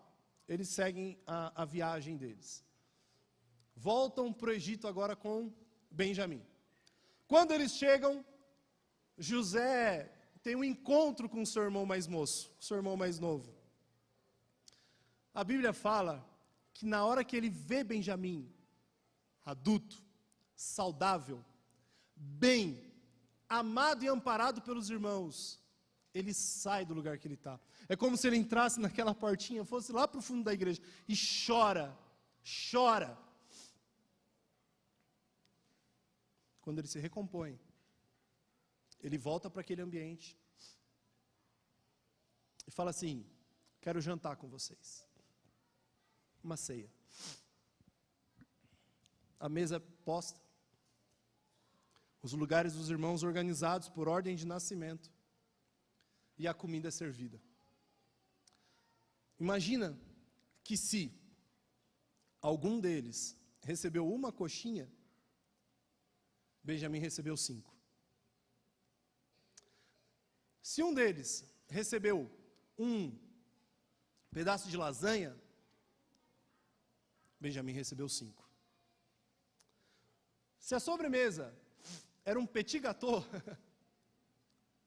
eles seguem a viagem deles. Voltam para o Egito agora com Benjamim. Quando eles chegam, José tem um encontro com o seu irmão mais moço, seu irmão mais novo. A Bíblia fala que na hora que ele vê Benjamim, adulto, saudável, bem, amado e amparado pelos irmãos, ele sai do lugar que ele está. É como se ele entrasse naquela portinha, fosse lá para o fundo da igreja e chora. Quando ele se recompõe, ele volta para aquele ambiente e fala assim: quero jantar com vocês. Uma ceia. A mesa é posta. Os lugares dos irmãos organizados por ordem de nascimento. E a comida é servida. Imagina que se algum deles recebeu uma coxinha, Benjamim recebeu 5. Se um deles recebeu um pedaço de lasanha, Benjamim recebeu 5. Se a sobremesa era um petit gâteau,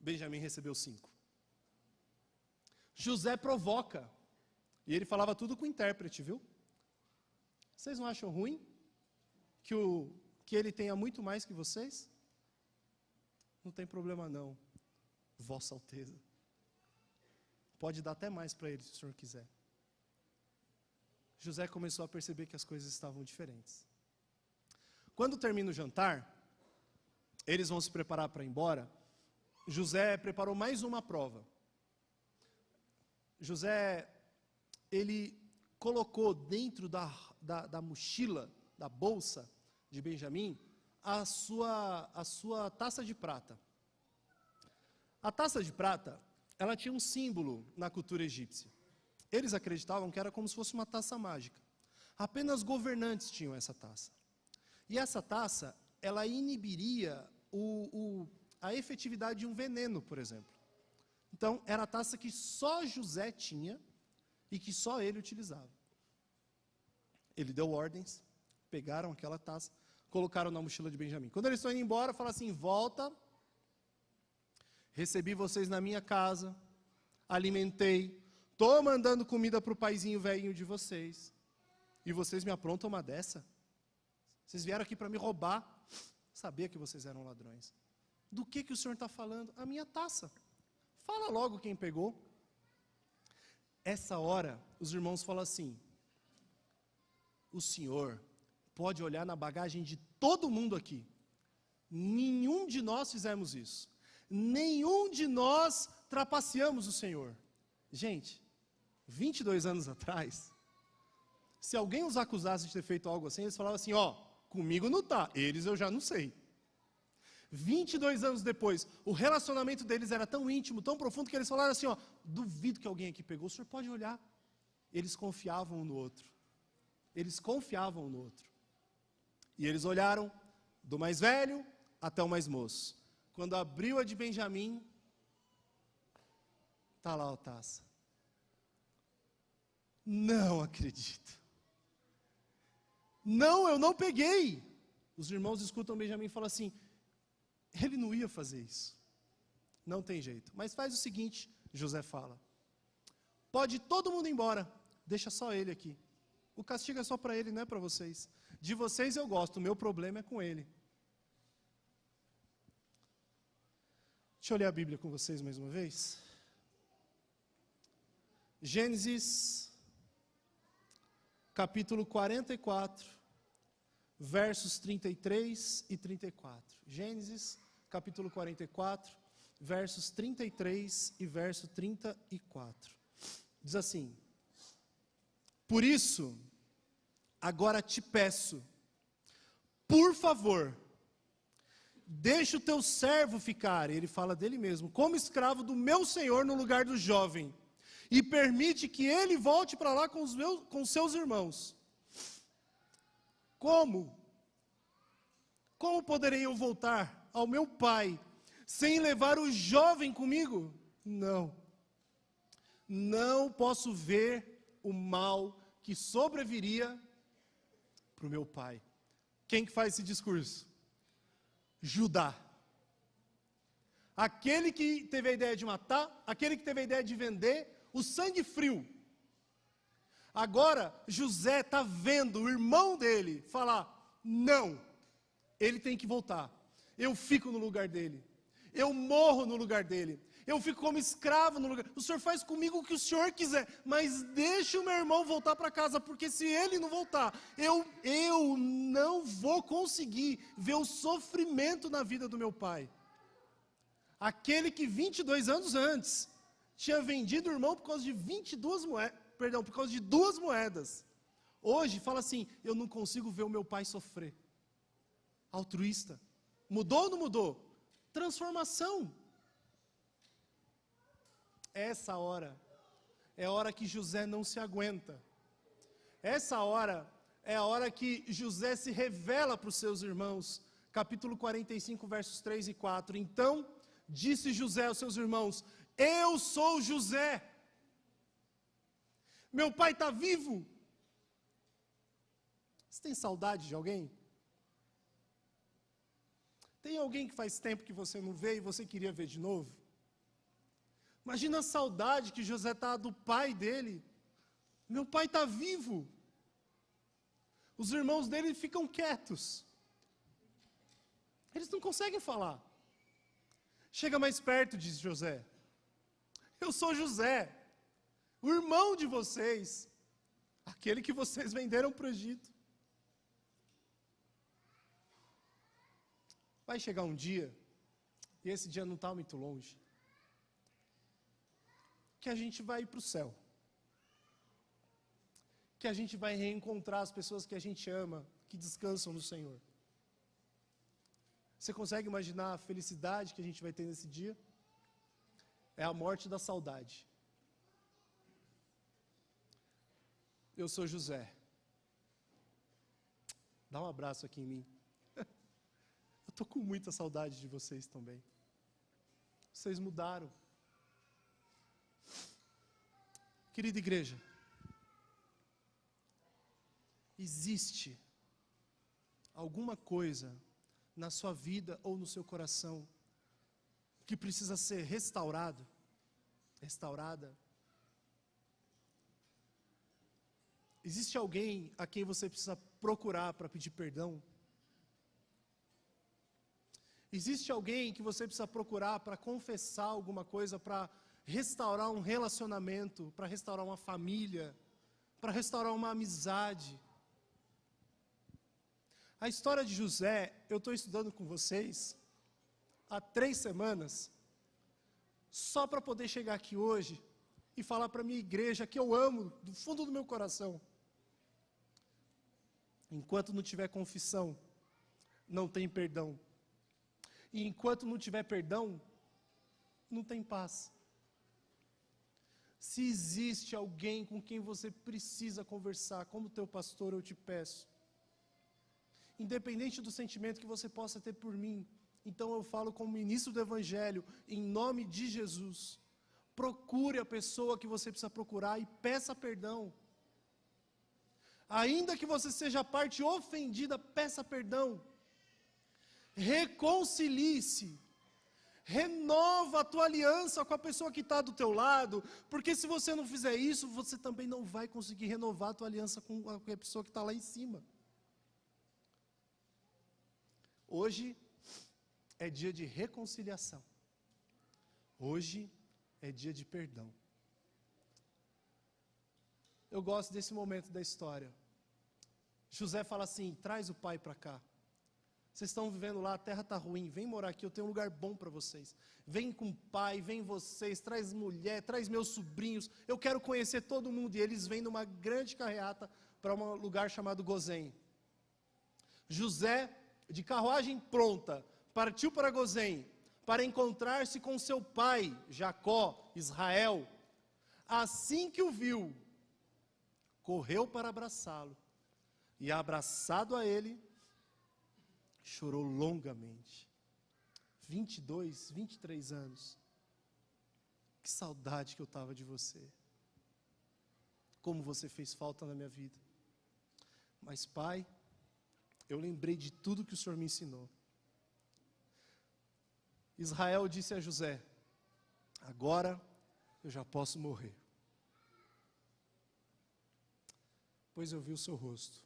Benjamim recebeu 5. José provoca, e ele falava tudo com o intérprete, viu? Vocês não acham ruim que ele tenha muito mais que vocês? Não tem problema não, Vossa Alteza. Pode dar até mais para ele, se o senhor quiser. José começou a perceber que as coisas estavam diferentes. Quando termina o jantar, eles vão se preparar para ir embora. José preparou mais uma prova. José, ele colocou dentro da mochila, da bolsa de Benjamim, a sua taça de prata. A taça de prata, ela tinha um símbolo na cultura egípcia. Eles acreditavam que era como se fosse uma taça mágica. Apenas governantes tinham essa taça. E essa taça, ela inibiria a efetividade de um veneno, por exemplo. Então, era a taça que só José tinha e que só ele utilizava. Ele deu ordens, pegaram aquela taça, colocaram na mochila de Benjamim. Quando eles estão indo embora, fala assim: volta, recebi vocês na minha casa, alimentei, estou mandando comida para o paizinho velhinho de vocês, e vocês me aprontam uma dessa? Vocês vieram aqui para me roubar? Sabia que vocês eram ladrões. Do que o senhor está falando? A minha taça. Fala logo quem pegou. Essa hora, os irmãos falam assim: o senhor pode olhar na bagagem de todo mundo aqui. Nenhum de nós fizemos isso. Nenhum de nós trapaceamos o Senhor. Gente, 22 anos atrás, se alguém os acusasse de ter feito algo assim, eles falavam assim: ó, comigo não tá, eles eu já não sei. 22 anos depois, o relacionamento deles era tão íntimo, tão profundo, que eles falaram assim, ó, duvido que alguém aqui pegou, o senhor pode olhar. Eles confiavam um no outro. Eles confiavam um no outro. E eles olharam do mais velho até o mais moço. Quando abriu a de Benjamim, está lá a taça. Não acredito. Não, eu não peguei. Os irmãos escutam Benjamim e falam assim, ele não ia fazer isso. Não tem jeito. Mas faz o seguinte, José fala. Pode todo mundo ir embora. Deixa só ele aqui. O castigo é só para ele, não é para vocês. De vocês eu gosto, o meu problema é com ele. Deixa eu ler a Bíblia com vocês mais uma vez. Gênesis, capítulo 44, versos 33 e 34. Gênesis, capítulo 44, versos 33 e verso 34. Diz assim: por isso, agora te peço, por favor, deixa o teu servo ficar, ele fala dele mesmo, como escravo do meu senhor no lugar do jovem, e permite que ele volte para lá com os seus irmãos. Como? Como poderei eu voltar ao meu pai, sem levar o jovem comigo? Não. Não posso ver o mal que sobreviria para o meu pai. Quem que faz esse discurso? Judá. Aquele que teve a ideia de matar, aquele que teve a ideia de vender, o sangue frio. Agora, José está vendo o irmão dele falar, não, ele tem que voltar. Eu fico no lugar dele. Eu morro no lugar dele. Eu fico como escravo no lugar. O senhor faz comigo o que o senhor quiser, mas deixa o meu irmão voltar para casa, porque se ele não voltar, eu não vou conseguir ver o sofrimento na vida do meu pai. Aquele que 22 anos antes tinha vendido o irmão por causa de 2 moedas. Hoje fala assim, eu não consigo ver o meu pai sofrer. Altruísta. Mudou ou não mudou? Transformação. Essa hora é a hora que José não se aguenta. Essa hora é a hora que José se revela para os seus irmãos. Capítulo 45, versos 3 e 4. Então, disse José aos seus irmãos, eu sou José. Meu pai está vivo. Você tem saudade de alguém? Tem alguém que faz tempo que você não vê e você queria ver de novo? Imagina a saudade que José está do pai dele. Meu pai está vivo. Os irmãos dele ficam quietos. Eles não conseguem falar. Chega mais perto, diz José. Eu sou José, o irmão de vocês, aquele que vocês venderam para o Egito. Vai chegar um dia, e esse dia não está muito longe, que a gente vai para o céu. Que a gente vai reencontrar as pessoas que a gente ama, que descansam no Senhor. Você consegue imaginar a felicidade que a gente vai ter nesse dia? É a morte da saudade. Eu sou José. Dá um abraço aqui em mim. Eu estou com muita saudade de vocês também. Vocês mudaram. Querida igreja, existe alguma coisa na sua vida ou no seu coração que precisa ser restaurada? Existe alguém a quem você precisa procurar para pedir perdão? Existe alguém que você precisa procurar para confessar alguma coisa, para restaurar um relacionamento, para restaurar uma família, para restaurar uma amizade? A história de José, eu estou estudando com vocês há 3 semanas, só para poder chegar aqui hoje e falar para a minha igreja que eu amo do fundo do meu coração. Enquanto não tiver confissão, não tem perdão. E enquanto não tiver perdão, não tem paz. Se existe alguém com quem você precisa conversar, como teu pastor, eu te peço, independente do sentimento que você possa ter por mim, então eu falo como ministro do Evangelho, em nome de Jesus, procure a pessoa que você precisa procurar e peça perdão. Ainda que você seja a parte ofendida, peça perdão. Reconcilie-se. Renova a tua aliança com a pessoa que está do teu lado, porque se você não fizer isso, você também não vai conseguir renovar a tua aliança com a pessoa que está lá em cima. Hoje é dia de reconciliação. Hoje é dia de perdão. Eu gosto desse momento da história. José fala assim: traz o pai para cá. Vocês estão vivendo lá, a terra está ruim, vem morar aqui, eu tenho um lugar bom para vocês. Vem com o pai, vem vocês, traz mulher, traz meus sobrinhos, eu quero conhecer todo mundo. E eles vêm numa grande carreata para um lugar chamado Gozém. José, de carruagem pronta, partiu para Gozém, para encontrar-se com seu pai, Jacó, Israel. Assim que o viu, correu para abraçá-lo, e abraçado a ele, chorou longamente. 22, 23 anos. Que saudade que eu estava de você. Como você fez falta na minha vida. Mas, pai, eu lembrei de tudo que o Senhor me ensinou. Israel disse a José: agora eu já posso morrer, pois eu vi o seu rosto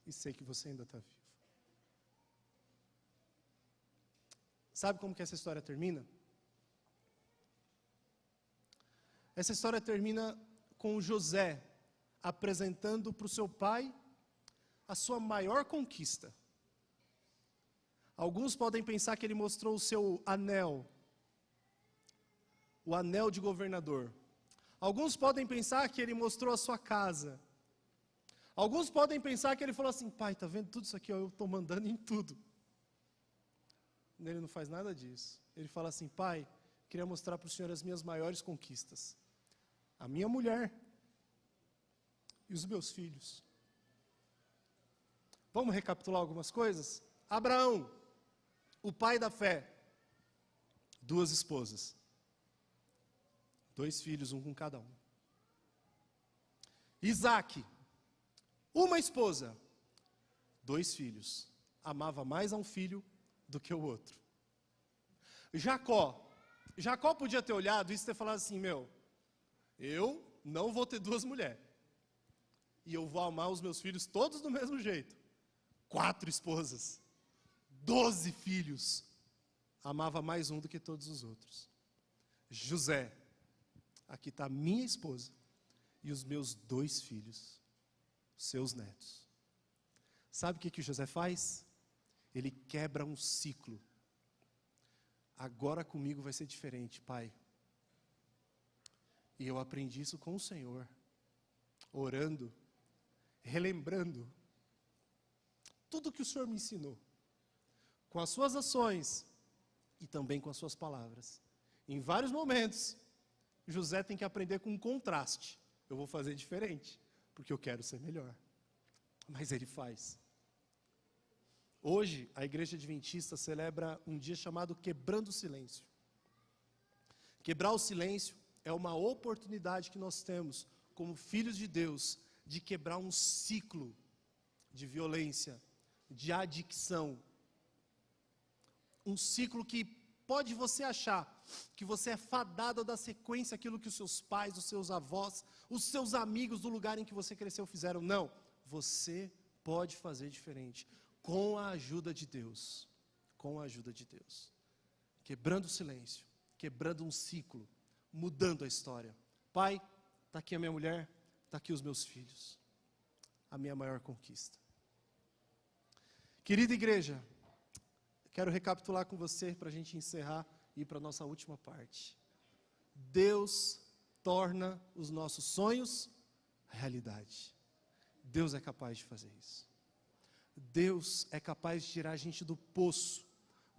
e sei que você ainda está vivo. Sabe como que essa história termina? Essa história termina com José apresentando para o seu pai a sua maior conquista. Alguns podem pensar que ele mostrou o seu anel, o anel de governador. Alguns podem pensar que ele mostrou a sua casa. Alguns podem pensar que ele falou assim: pai, está vendo tudo isso aqui? Eu estou mandando em tudo. Ele não faz nada disso. Ele fala assim: pai, queria mostrar para o Senhor as minhas maiores conquistas. A minha mulher e os meus filhos. Vamos recapitular algumas coisas? Abraão, o pai da fé, 2 esposas, 2 filhos, um com cada um. Isaac, uma esposa, 2 filhos, amava mais a um filho do que o outro. Jacó podia ter olhado isso e ter falado assim: eu não vou ter 2 mulheres, e eu vou amar os meus filhos todos do mesmo jeito. 4 esposas, 12 filhos, amava mais um do que todos os outros. José, aqui está minha esposa e os meus 2 filhos, seus netos. Sabe o que José faz? Ele quebra um ciclo. Agora comigo vai ser diferente, pai. E eu aprendi isso com o Senhor, orando, relembrando tudo que o Senhor me ensinou, com as suas ações e também com as suas palavras. Em vários momentos, José tem que aprender com um contraste. Eu vou fazer diferente, porque eu quero ser melhor. Mas ele faz. Hoje, a Igreja Adventista celebra um dia chamado Quebrando o Silêncio. Quebrar o silêncio é uma oportunidade que nós temos, como filhos de Deus, de quebrar um ciclo de violência, de adicção. Um ciclo que pode você achar que você é fadado a dar sequência àquilo que os seus pais, os seus avós, os seus amigos do lugar em que você cresceu fizeram. Não, você pode fazer diferente, com a ajuda de Deus. Com a ajuda de Deus. Quebrando o silêncio, quebrando um ciclo, mudando a história. Pai, está aqui a minha mulher, está aqui os meus filhos. A minha maior conquista. Querida igreja, quero recapitular com você para a gente encerrar e ir para a nossa última parte. Deus torna os nossos sonhos realidade. Deus é capaz de fazer isso. Deus é capaz de tirar a gente do poço,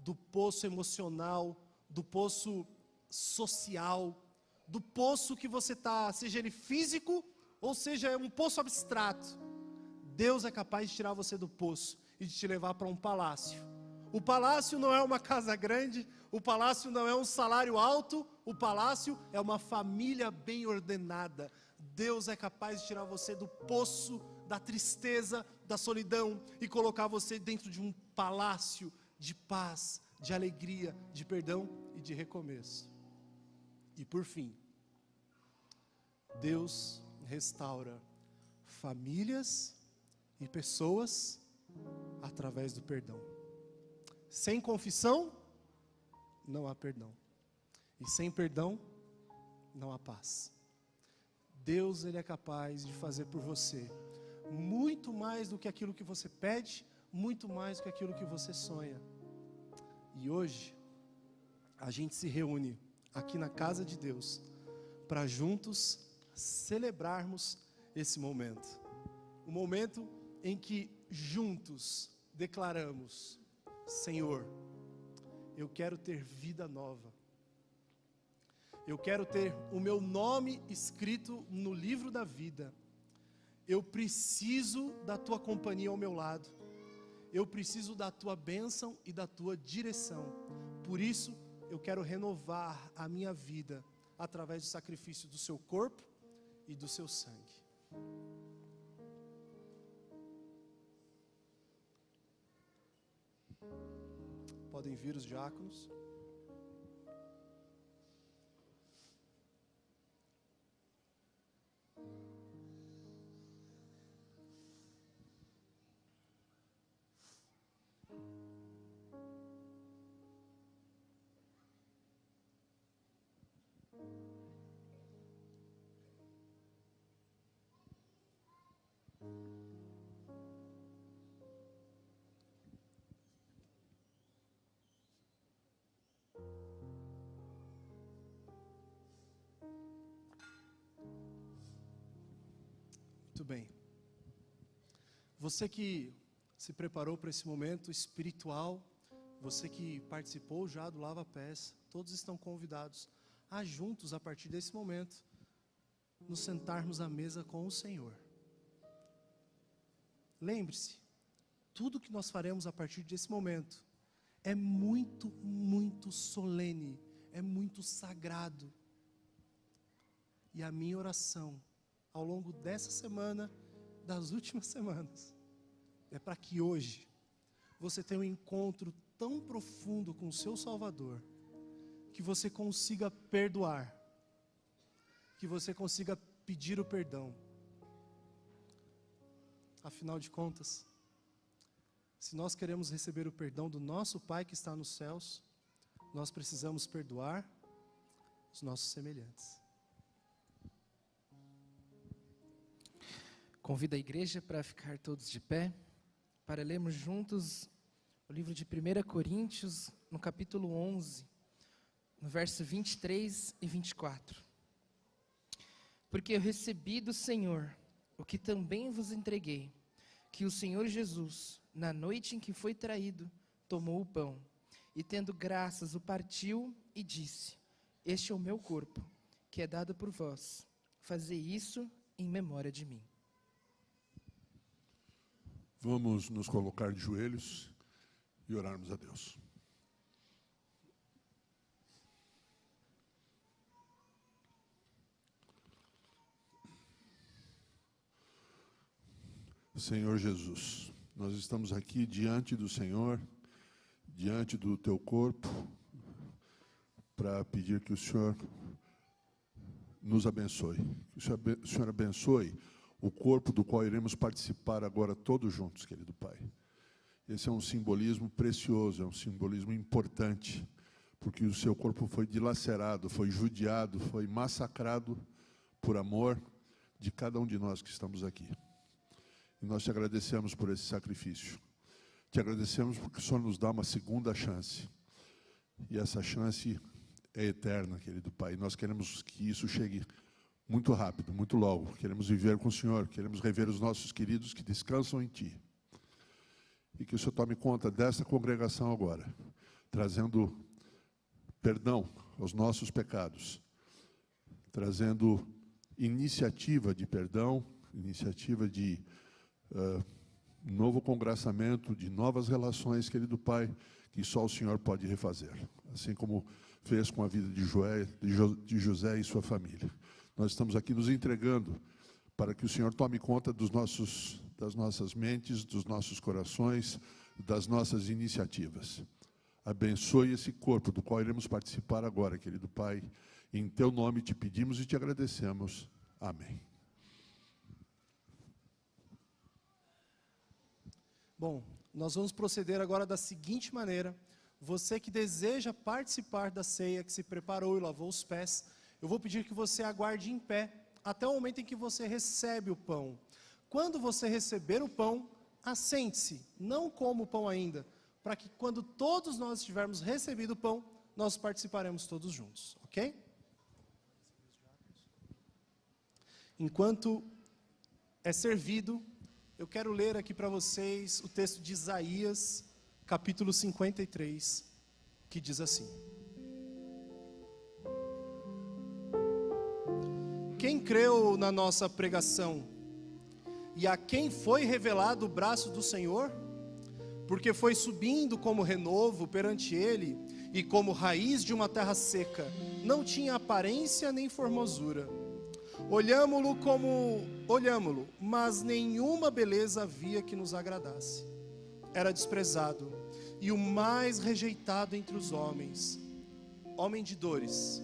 do poço emocional, do poço social, do poço que você está, seja ele físico ou seja um poço abstrato. Deus é capaz de tirar você do poço e de te levar para um palácio. O palácio não é uma casa grande, o palácio não é um salário alto, o palácio é uma família bem ordenada. Deus é capaz de tirar você do poço da tristeza, da solidão e colocar você dentro de um palácio de paz, de alegria, de perdão e de recomeço. E por fim, Deus restaura famílias e pessoas através do perdão. Sem confissão, não há perdão. E sem perdão, não há paz. Deus, Ele é capaz de fazer por você muito mais do que aquilo que você pede, muito mais do que aquilo que você sonha. E hoje, a gente se reúne aqui na casa de Deus para juntos celebrarmos esse momento. O momento em que juntos declaramos: Senhor, eu quero ter vida nova. Eu quero ter o meu nome escrito no livro da vida. Eu preciso da tua companhia ao meu lado. Eu preciso da tua bênção e da tua direção. Por isso, eu quero renovar a minha vida através do sacrifício do seu corpo e do seu sangue. Podem vir os diáconos. Muito bem. Você que se preparou para esse momento espiritual, você que participou já do Lava Pés, todos estão convidados a juntos, a partir desse momento, nos sentarmos à mesa com o Senhor. Lembre-se, tudo que nós faremos a partir desse momento é muito, muito solene, é muito sagrado. E a minha oração, ao longo dessa semana, das últimas semanas, é para que hoje você tenha um encontro tão profundo com o seu Salvador, que você consiga perdoar, que você consiga pedir o perdão. Afinal de contas, se nós queremos receber o perdão do nosso Pai que está nos céus, nós precisamos perdoar os nossos semelhantes. Convido a igreja para ficar todos de pé, para lermos juntos o livro de 1 Coríntios, no capítulo 11, no verso 23 e 24. Porque eu recebi do Senhor o que também vos entreguei, que o Senhor Jesus, na noite em que foi traído, tomou o pão, e tendo graças o partiu e disse: Este é o meu corpo, que é dado por vós. Fazei isso em memória de mim. Vamos nos colocar de joelhos e orarmos a Deus. Senhor Jesus, nós estamos aqui diante do Senhor, diante do Teu corpo, para pedir que o Senhor nos abençoe. Que o Senhor abençoe o corpo do qual iremos participar agora todos juntos, querido Pai. Esse é um simbolismo precioso, é um simbolismo importante, porque o Seu corpo foi dilacerado, foi judiado, foi massacrado por amor de cada um de nós que estamos aqui. E nós Te agradecemos por esse sacrifício. Te agradecemos porque o Senhor nos dá uma segunda chance. E essa chance é eterna, querido Pai. Nós queremos que isso chegue muito rápido, muito logo. Queremos viver com o Senhor, queremos rever os nossos queridos que descansam em Ti. E que o Senhor tome conta dessa congregação agora. trazendo perdão aos nossos pecados, trazendo iniciativa de perdão, iniciativa de novo congraçamento, de novas relações, querido Pai, que só o Senhor pode refazer, assim como fez com a vida de José e sua família. Nós estamos aqui nos entregando para que o Senhor tome conta das nossas mentes, dos nossos corações, das nossas iniciativas. Abençoe esse corpo do qual iremos participar agora, querido Pai. Em Teu nome te pedimos e te agradecemos. Amém. Bom, nós vamos proceder agora da seguinte maneira. Você que deseja participar da ceia, que se preparou e lavou os pés, eu vou pedir que você aguarde em pé até o momento em que você recebe o pão. Quando você receber o pão, assente-se, não coma o pão ainda, para que quando todos nós tivermos recebido o pão, nós participaremos todos juntos, ok? Enquanto é servido, eu quero ler aqui para vocês o texto de Isaías, capítulo 53, que diz assim: Quem creu na nossa pregação, e a quem foi revelado o braço do Senhor? Porque foi subindo como renovo perante ele, e como raiz de uma terra seca, não tinha aparência nem formosura. Olhámo-lo, mas nenhuma beleza havia que nos agradasse. Era desprezado, e o mais rejeitado entre os homens, homem de dores,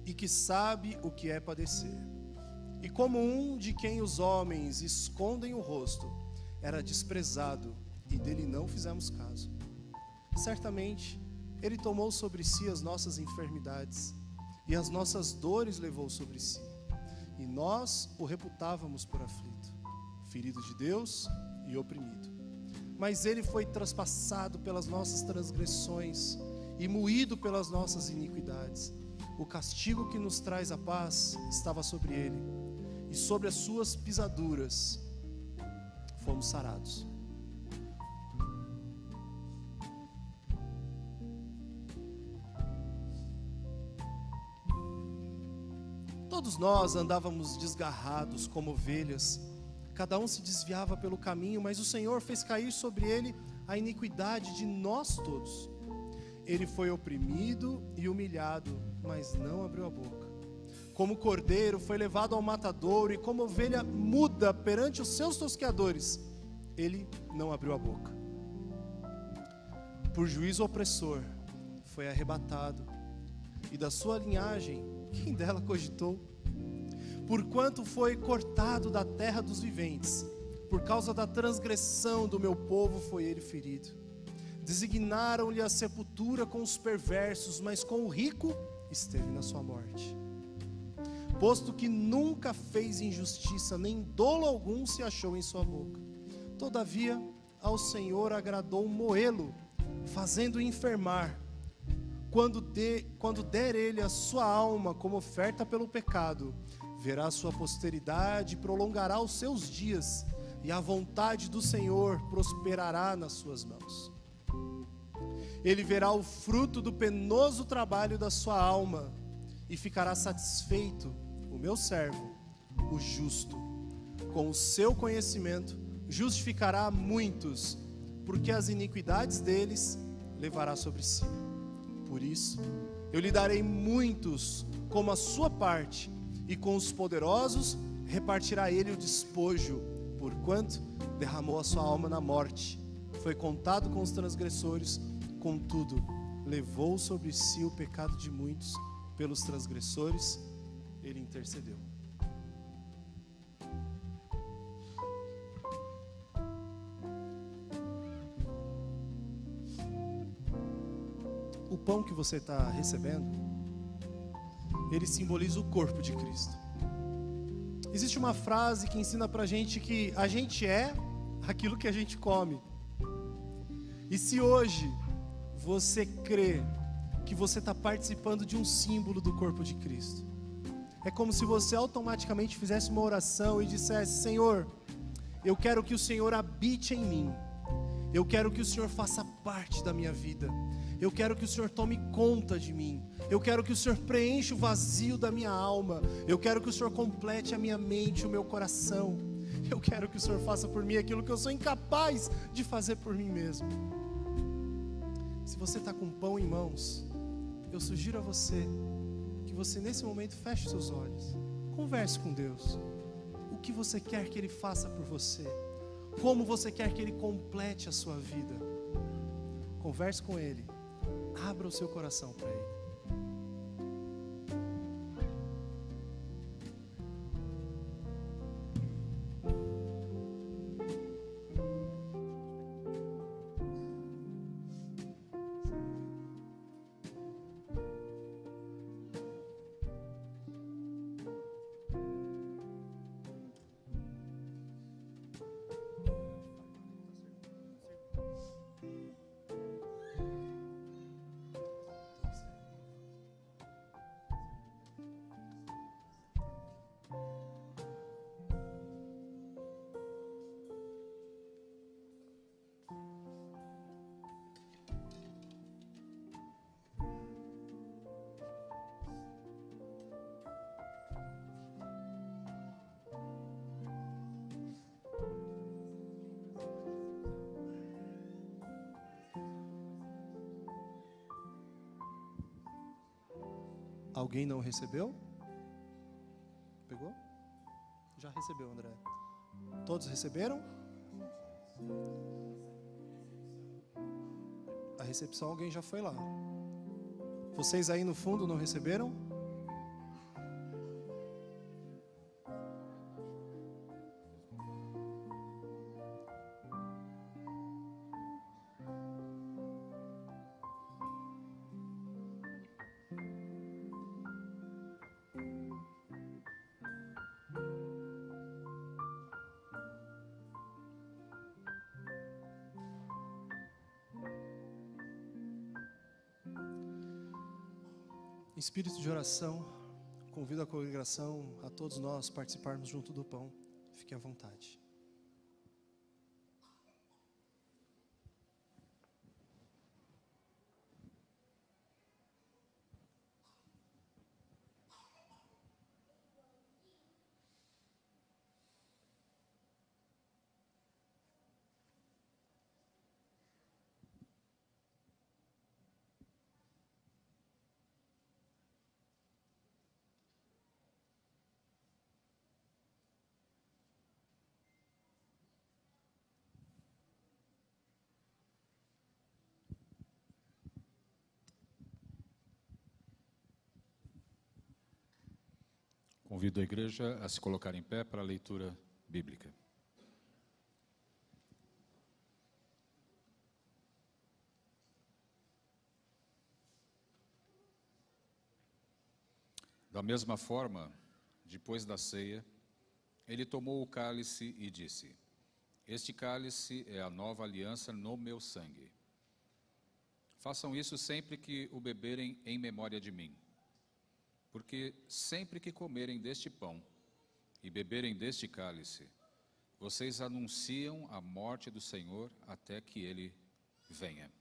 e que sabe o que é padecer. E como um de quem os homens escondem o rosto, era desprezado, e dele não fizemos caso. Certamente, ele tomou sobre si as nossas enfermidades, e as nossas dores levou sobre si. E nós o reputávamos por aflito, ferido de Deus e oprimido. Mas ele foi traspassado pelas nossas transgressões, e moído pelas nossas iniquidades. O castigo que nos traz a paz estava sobre ele, e sobre as suas pisaduras fomos sarados. Todos nós andávamos desgarrados como ovelhas, cada um se desviava pelo caminho, mas o Senhor fez cair sobre ele a iniquidade de nós todos. Ele foi oprimido e humilhado, mas não abriu a boca. Como cordeiro foi levado ao matadouro, e como ovelha muda perante os seus tosqueadores, ele não abriu a boca. Por juízo opressor foi arrebatado, e da sua linhagem, quem dela cogitou? Porquanto foi cortado da terra dos viventes, por causa da transgressão do meu povo foi ele ferido. Designaram-lhe a sepultura com os perversos, mas com o rico esteve na sua morte. Posto que nunca fez injustiça, nem dolo algum se achou em sua boca. Todavia, ao Senhor agradou moê-lo, fazendo-o enfermar. Quando der ele a sua alma como oferta pelo pecado, verá a sua posteridade, prolongará os seus dias, e a vontade do Senhor prosperará nas suas mãos. Ele verá o fruto do penoso trabalho da sua alma, e ficará satisfeito, o meu servo, o justo. Com o seu conhecimento, justificará muitos, porque as iniquidades deles levará sobre si. Por isso, eu lhe darei muitos como a sua parte, e com os poderosos repartirá ele o despojo, porquanto derramou a sua alma na morte. Foi contado com os transgressores, contudo, levou sobre si o pecado de muitos, pelos transgressores ele intercedeu. O pão que você está recebendo, ele simboliza o corpo de Cristo. Existe uma frase que ensina pra gente que a gente é aquilo que a gente come. E se hoje você crê que você está participando de um símbolo do corpo de Cristo, É como se você automaticamente fizesse uma oração e dissesse: Senhor, eu quero que o Senhor habite em mim. Eu quero que o Senhor faça parte da minha vida. Eu quero que o Senhor tome conta de mim. Eu quero que o Senhor preencha o vazio da minha alma. Eu quero que o Senhor complete a minha mente, o meu coração. Eu quero que o Senhor faça por mim aquilo que eu sou incapaz de fazer por mim mesmo. Se você está com pão em mãos, eu sugiro a você que você nesse momento feche seus olhos. Converse com Deus. O que você quer que Ele faça por você? Como você quer que Ele complete a sua vida? Converse com Ele. Abra o seu coração para Ele. Alguém não recebeu? Pegou? Já recebeu, André. Todos receberam? A recepção, alguém já foi lá. Vocês aí no fundo não receberam? Em espírito de oração, convido a congregação, a todos nós participarmos junto do pão. Fique à vontade. Convido a igreja a se colocar em pé para a leitura bíblica. Da mesma forma, depois da ceia, ele tomou o cálice e disse: Este cálice é a nova aliança no meu sangue. Façam isso sempre que o beberem em memória de mim. Porque sempre que comerem deste pão e beberem deste cálice, vocês anunciam a morte do Senhor até que Ele venha.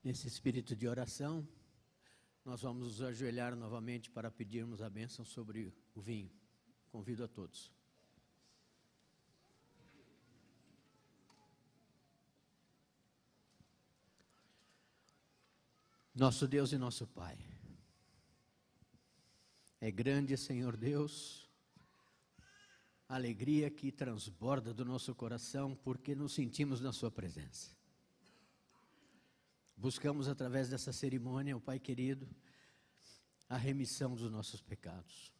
Nesse espírito de oração, nós vamos nos ajoelhar novamente para pedirmos a bênção sobre o vinho. Convido a todos. Nosso Deus e nosso Pai, é grande, Senhor Deus, a alegria que transborda do nosso coração porque nos sentimos na Sua presença. Buscamos através dessa cerimônia, ó Pai querido, a remissão dos nossos pecados.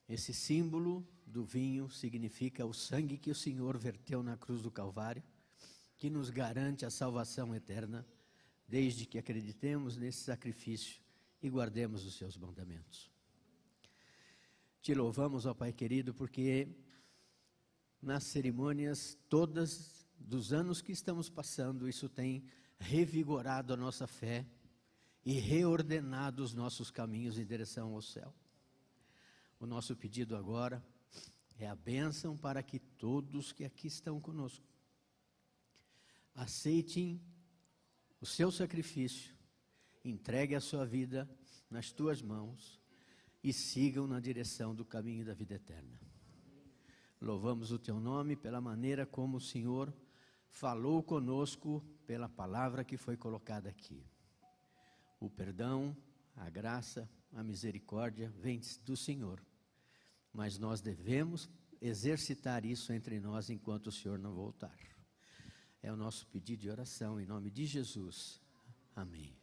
Esse símbolo do vinho significa o sangue que o Senhor verteu na cruz do Calvário, que nos garante a salvação eterna, desde que acreditemos nesse sacrifício e guardemos os seus mandamentos. Te louvamos, ó Pai querido, porque nas cerimônias todas dos anos que estamos passando, isso tem revigorado a nossa fé, e reordenado os nossos caminhos em direção ao céu. O nosso pedido agora é a bênção para que todos que aqui estão conosco aceitem o seu sacrifício, entregue a sua vida nas tuas mãos e sigam na direção do caminho da vida eterna. Louvamos o teu nome pela maneira como o Senhor falou conosco pela palavra que foi colocada aqui. O perdão, a graça, a misericórdia vem do Senhor, mas nós devemos exercitar isso entre nós enquanto o Senhor não voltar. É o nosso pedido de oração em nome de Jesus. Amém.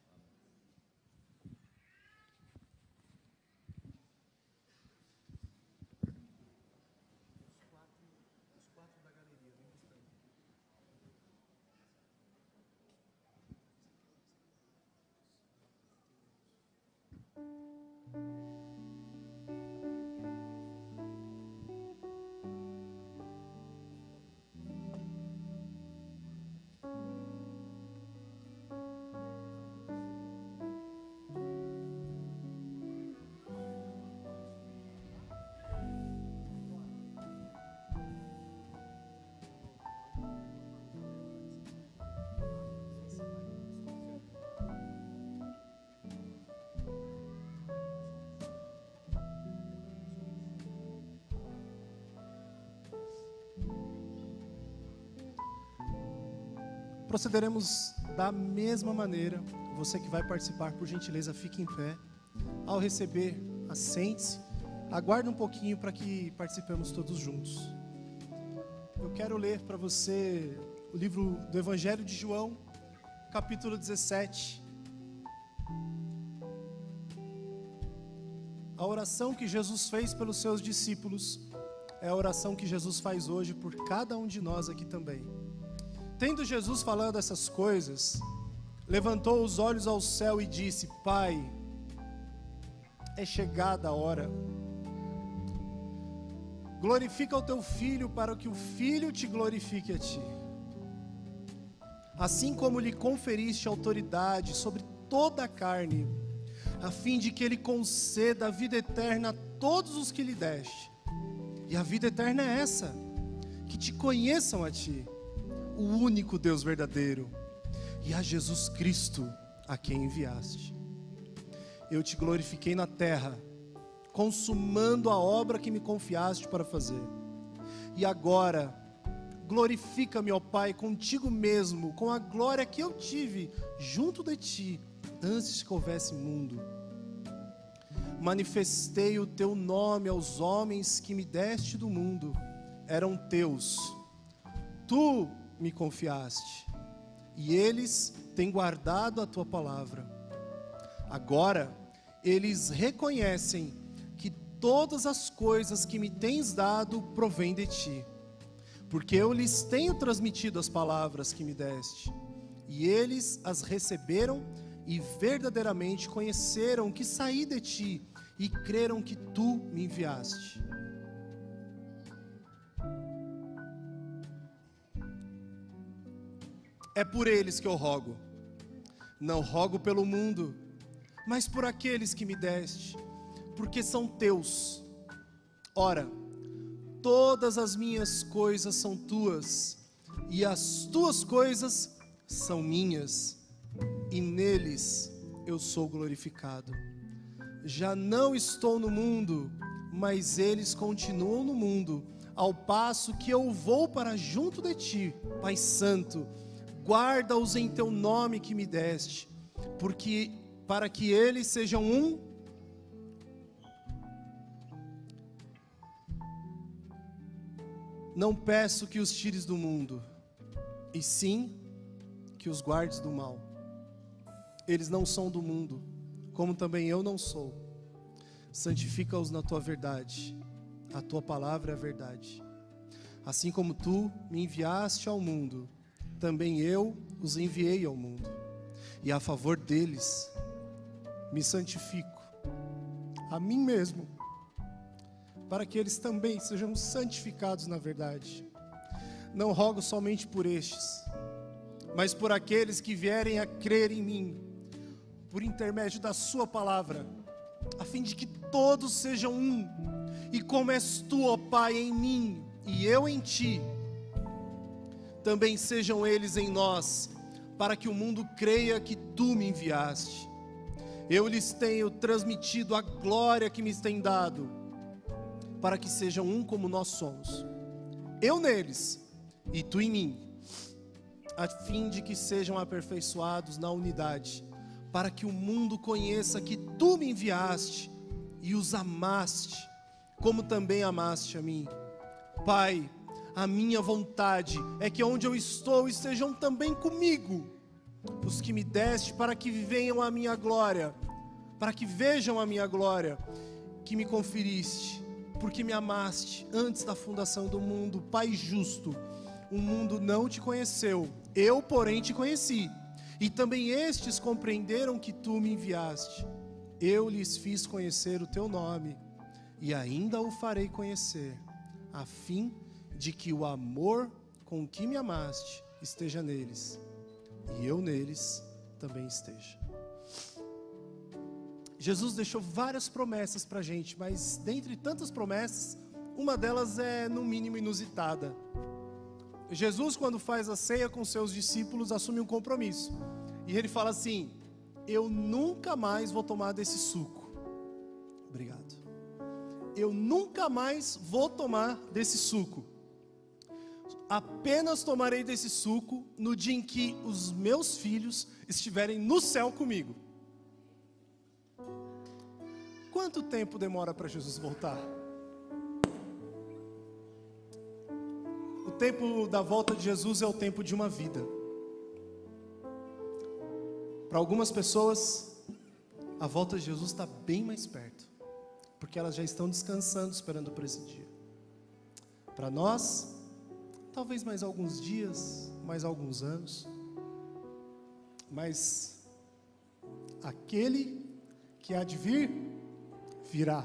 Procederemos da mesma maneira. Você que vai participar, por gentileza, fique em pé. Ao receber, assente-se. Aguarde um pouquinho para que participemos todos juntos. Eu quero ler para você o livro do Evangelho de João, capítulo 17. A oração que Jesus fez pelos seus discípulos é a oração que Jesus faz hoje por cada um de nós aqui também. Tendo Jesus falado essas coisas, levantou os olhos ao céu e disse: Pai, é chegada a hora. Glorifica o teu Filho para que o Filho te glorifique a ti. Assim como lhe conferiste autoridade sobre toda a carne, a fim de que ele conceda a vida eterna a todos os que lhe deste. E a vida eterna é essa, que te conheçam a ti, o único Deus verdadeiro, e a Jesus Cristo, a quem enviaste. Eu te glorifiquei na terra, consumando a obra que me confiaste para fazer. E agora, glorifica-me, ó Pai, contigo mesmo, com a glória que eu tive junto de ti, antes que houvesse mundo. Manifestei o teu nome aos homens que me deste do mundo, eram teus. Tu me confiaste, e eles têm guardado a tua palavra. Agora, eles reconhecem que todas as coisas que me tens dado provêm de ti, porque eu lhes tenho transmitido as palavras que me deste, e eles as receberam e verdadeiramente conheceram que saí de ti e creram que tu me enviaste. É por eles que eu rogo. Não rogo pelo mundo, mas por aqueles que me deste, porque são teus. Ora, todas as minhas coisas são tuas, e as tuas coisas são minhas, e neles eu sou glorificado. Já não estou no mundo, mas eles continuam no mundo, ao passo que eu vou para junto de ti, Pai Santo. Guarda-os em teu nome que me deste, porque para que eles sejam um. Não peço que os tires do mundo, e sim que os guardes do mal. Eles não são do mundo, como também eu não sou. Santifica-os na tua verdade, a tua palavra é a verdade. Assim como tu me enviaste ao mundo, também eu os enviei ao mundo, e a favor deles me santifico a mim mesmo, para que eles também sejam santificados na verdade. Não rogo somente por estes, mas por aqueles que vierem a crer em mim, por intermédio da sua palavra, a fim de que todos sejam um, e como és tu, ó Pai, em mim e eu em ti, também sejam eles em nós, para que o mundo creia que tu me enviaste. Eu lhes tenho transmitido a glória que me tem dado, para que sejam um como nós somos, eu neles e tu em mim, a fim de que sejam aperfeiçoados na unidade, para que o mundo conheça que tu me enviaste e os amaste, como também amaste a mim. Pai, a minha vontade é que onde eu estou estejam também comigo os que me deste, para que venham a minha glória, para que vejam a minha glória que me conferiste, porque me amaste antes da fundação do mundo. Pai justo, o mundo não te conheceu, eu porém te conheci, e também estes compreenderam que tu me enviaste. Eu lhes fiz conhecer o teu nome, e ainda o farei conhecer, a fim de que o amor com que me amaste esteja neles, e eu neles também esteja. Jesus deixou várias promessas para a gente, mas dentre tantas promessas, uma delas é no mínimo inusitada. Jesus, quando faz a ceia com seus discípulos, assume um compromisso, e ele fala assim: eu nunca mais vou tomar desse suco. Obrigado. Eu nunca mais vou tomar desse suco. Apenas tomarei desse suco no dia em que os meus filhos estiverem no céu comigo. Quanto tempo demora para Jesus voltar? O tempo da volta de Jesus é o tempo de uma vida. Para algumas pessoas, a volta de Jesus está bem mais perto, porque elas já estão descansando, esperando por esse dia. Para nós, talvez mais alguns dias, mais alguns anos, mas aquele que há de vir, virá,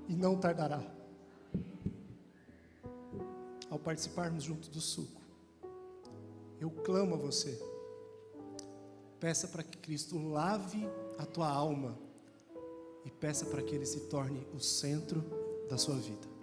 e não tardará. Ao participarmos junto do suco, eu clamo a você, peça para que Cristo lave a tua alma, e peça para que Ele se torne o centro da sua vida.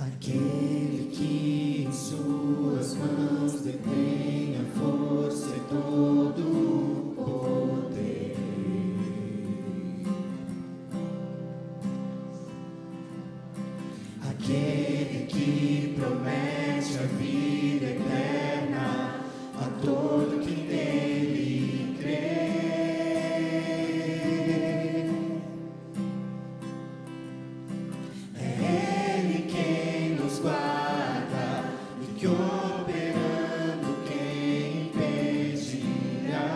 Aquele que em suas mãos detém a força e todo o poder. Aquele que promete a vida eterna a todo que nele crê. Que operando quem impedirá.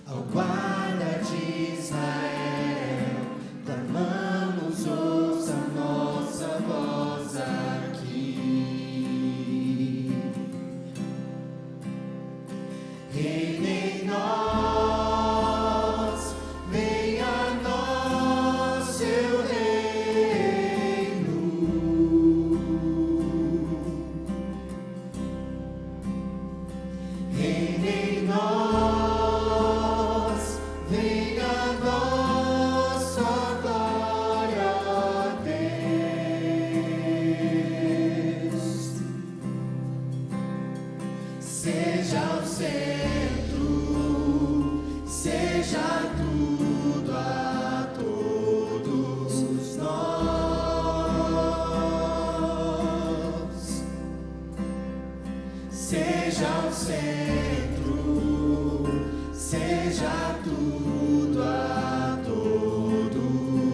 Ao guarda de Israel, clamamos, ouça nossa voz aqui. Reina em nós, venha a nós seu reina em nós, venha a nós a glória a Deus. Seja o centro, seja tudo a todos nós. Seja o centro, seja tudo a todos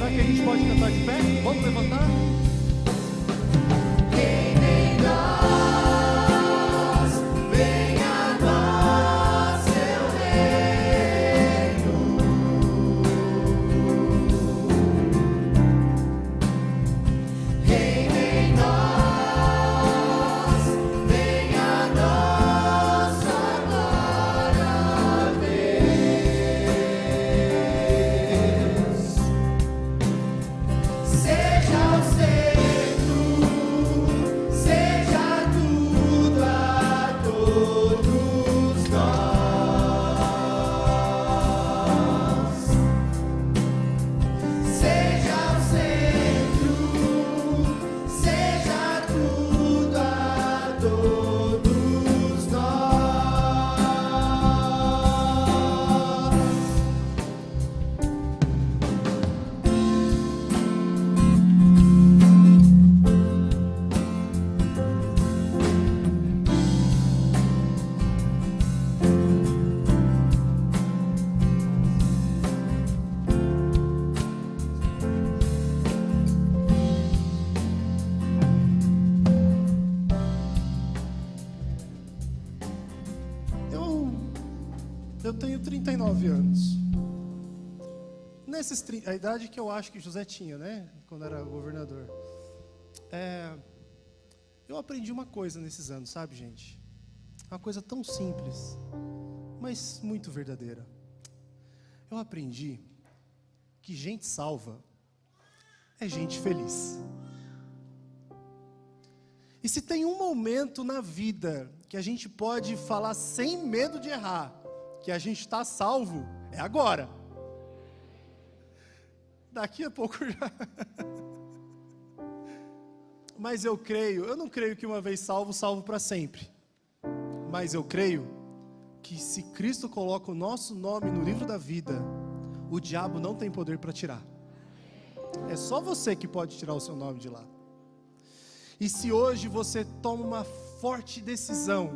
Será que a gente pode cantar de pé? Vamos levantar? Eu tenho 39 anos. A idade que eu acho que José tinha, né? Quando era governador. Eu aprendi uma coisa nesses anos, sabe, gente? Uma coisa tão simples, mas muito verdadeira. Eu aprendi que gente salva é gente feliz. E se tem um momento na vida que a gente pode falar sem medo de errar, que a gente está salvo, é agora. Daqui a pouco já. Mas eu não creio que uma vez salvo, salvo para sempre. Mas eu creio que se Cristo coloca o nosso nome no livro da vida, o diabo não tem poder para tirar. É só você que pode tirar o seu nome de lá. E se hoje você toma uma forte decisão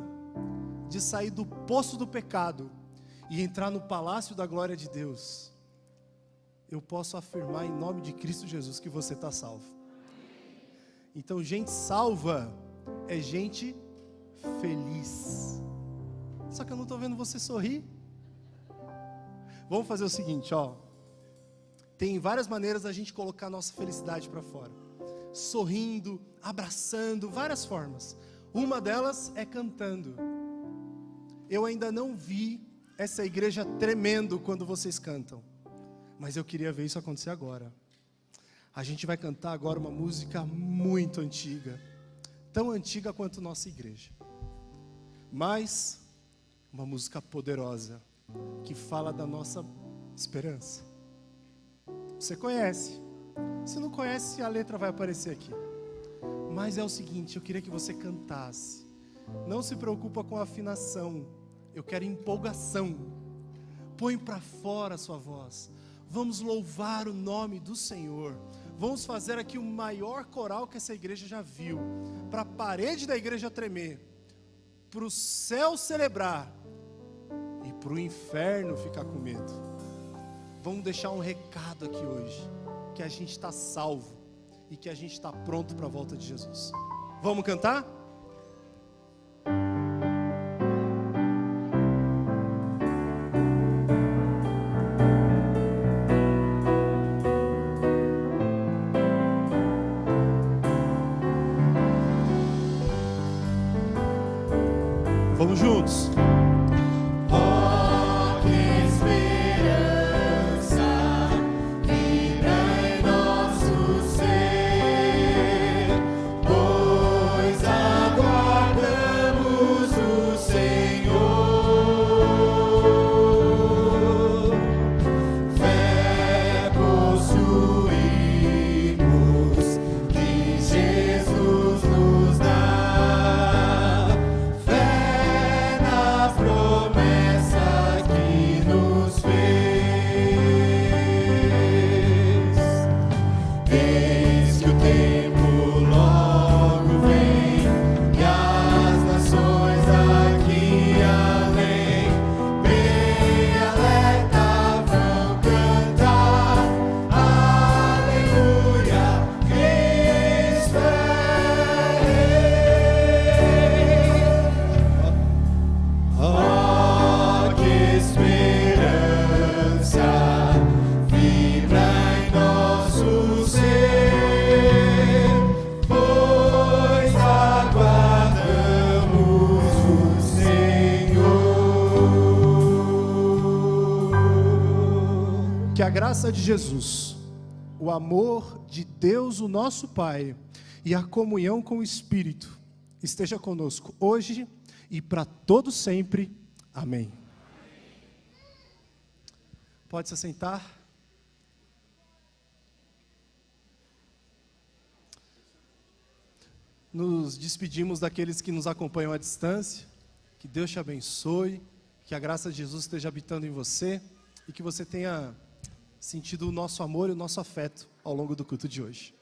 de sair do poço do pecado e entrar no palácio da glória de Deus, eu posso afirmar em nome de Cristo Jesus que você está salvo. Então, gente salva é gente feliz. Só que eu não estou vendo você sorrir. Vamos fazer o seguinte, ó. Tem várias maneiras da gente colocar a nossa felicidade para fora. Sorrindo, abraçando, várias formas. Uma delas é cantando. Eu ainda não vi essa igreja tremendo quando vocês cantam, mas eu queria ver isso acontecer agora. A gente vai cantar agora uma música muito antiga, tão antiga quanto nossa igreja, mas uma música poderosa, que fala da nossa esperança. Você conhece? Se não conhece, a letra vai aparecer aqui. Mas é o seguinte, eu queria que você cantasse. Não se preocupa com a afinação. Eu quero empolgação. Põe para fora a sua voz. Vamos louvar o nome do Senhor. Vamos fazer aqui o maior coral que essa igreja já viu. Para a parede da igreja tremer. Para o céu celebrar. E para o inferno ficar com medo. Vamos deixar um recado aqui hoje. Que a gente está salvo. E que a gente está pronto para a volta de Jesus. Vamos cantar? Vamos juntos. Jesus nos dá fé na Que a graça de Jesus, o amor de Deus, o nosso Pai, e a comunhão com o Espírito esteja conosco hoje e para todo sempre. Amém. Pode se assentar. Nos despedimos daqueles que nos acompanham à distância. Que Deus te abençoe, que a graça de Jesus esteja habitando em você e que você tenha sentido o nosso amor e o nosso afeto ao longo do culto de hoje.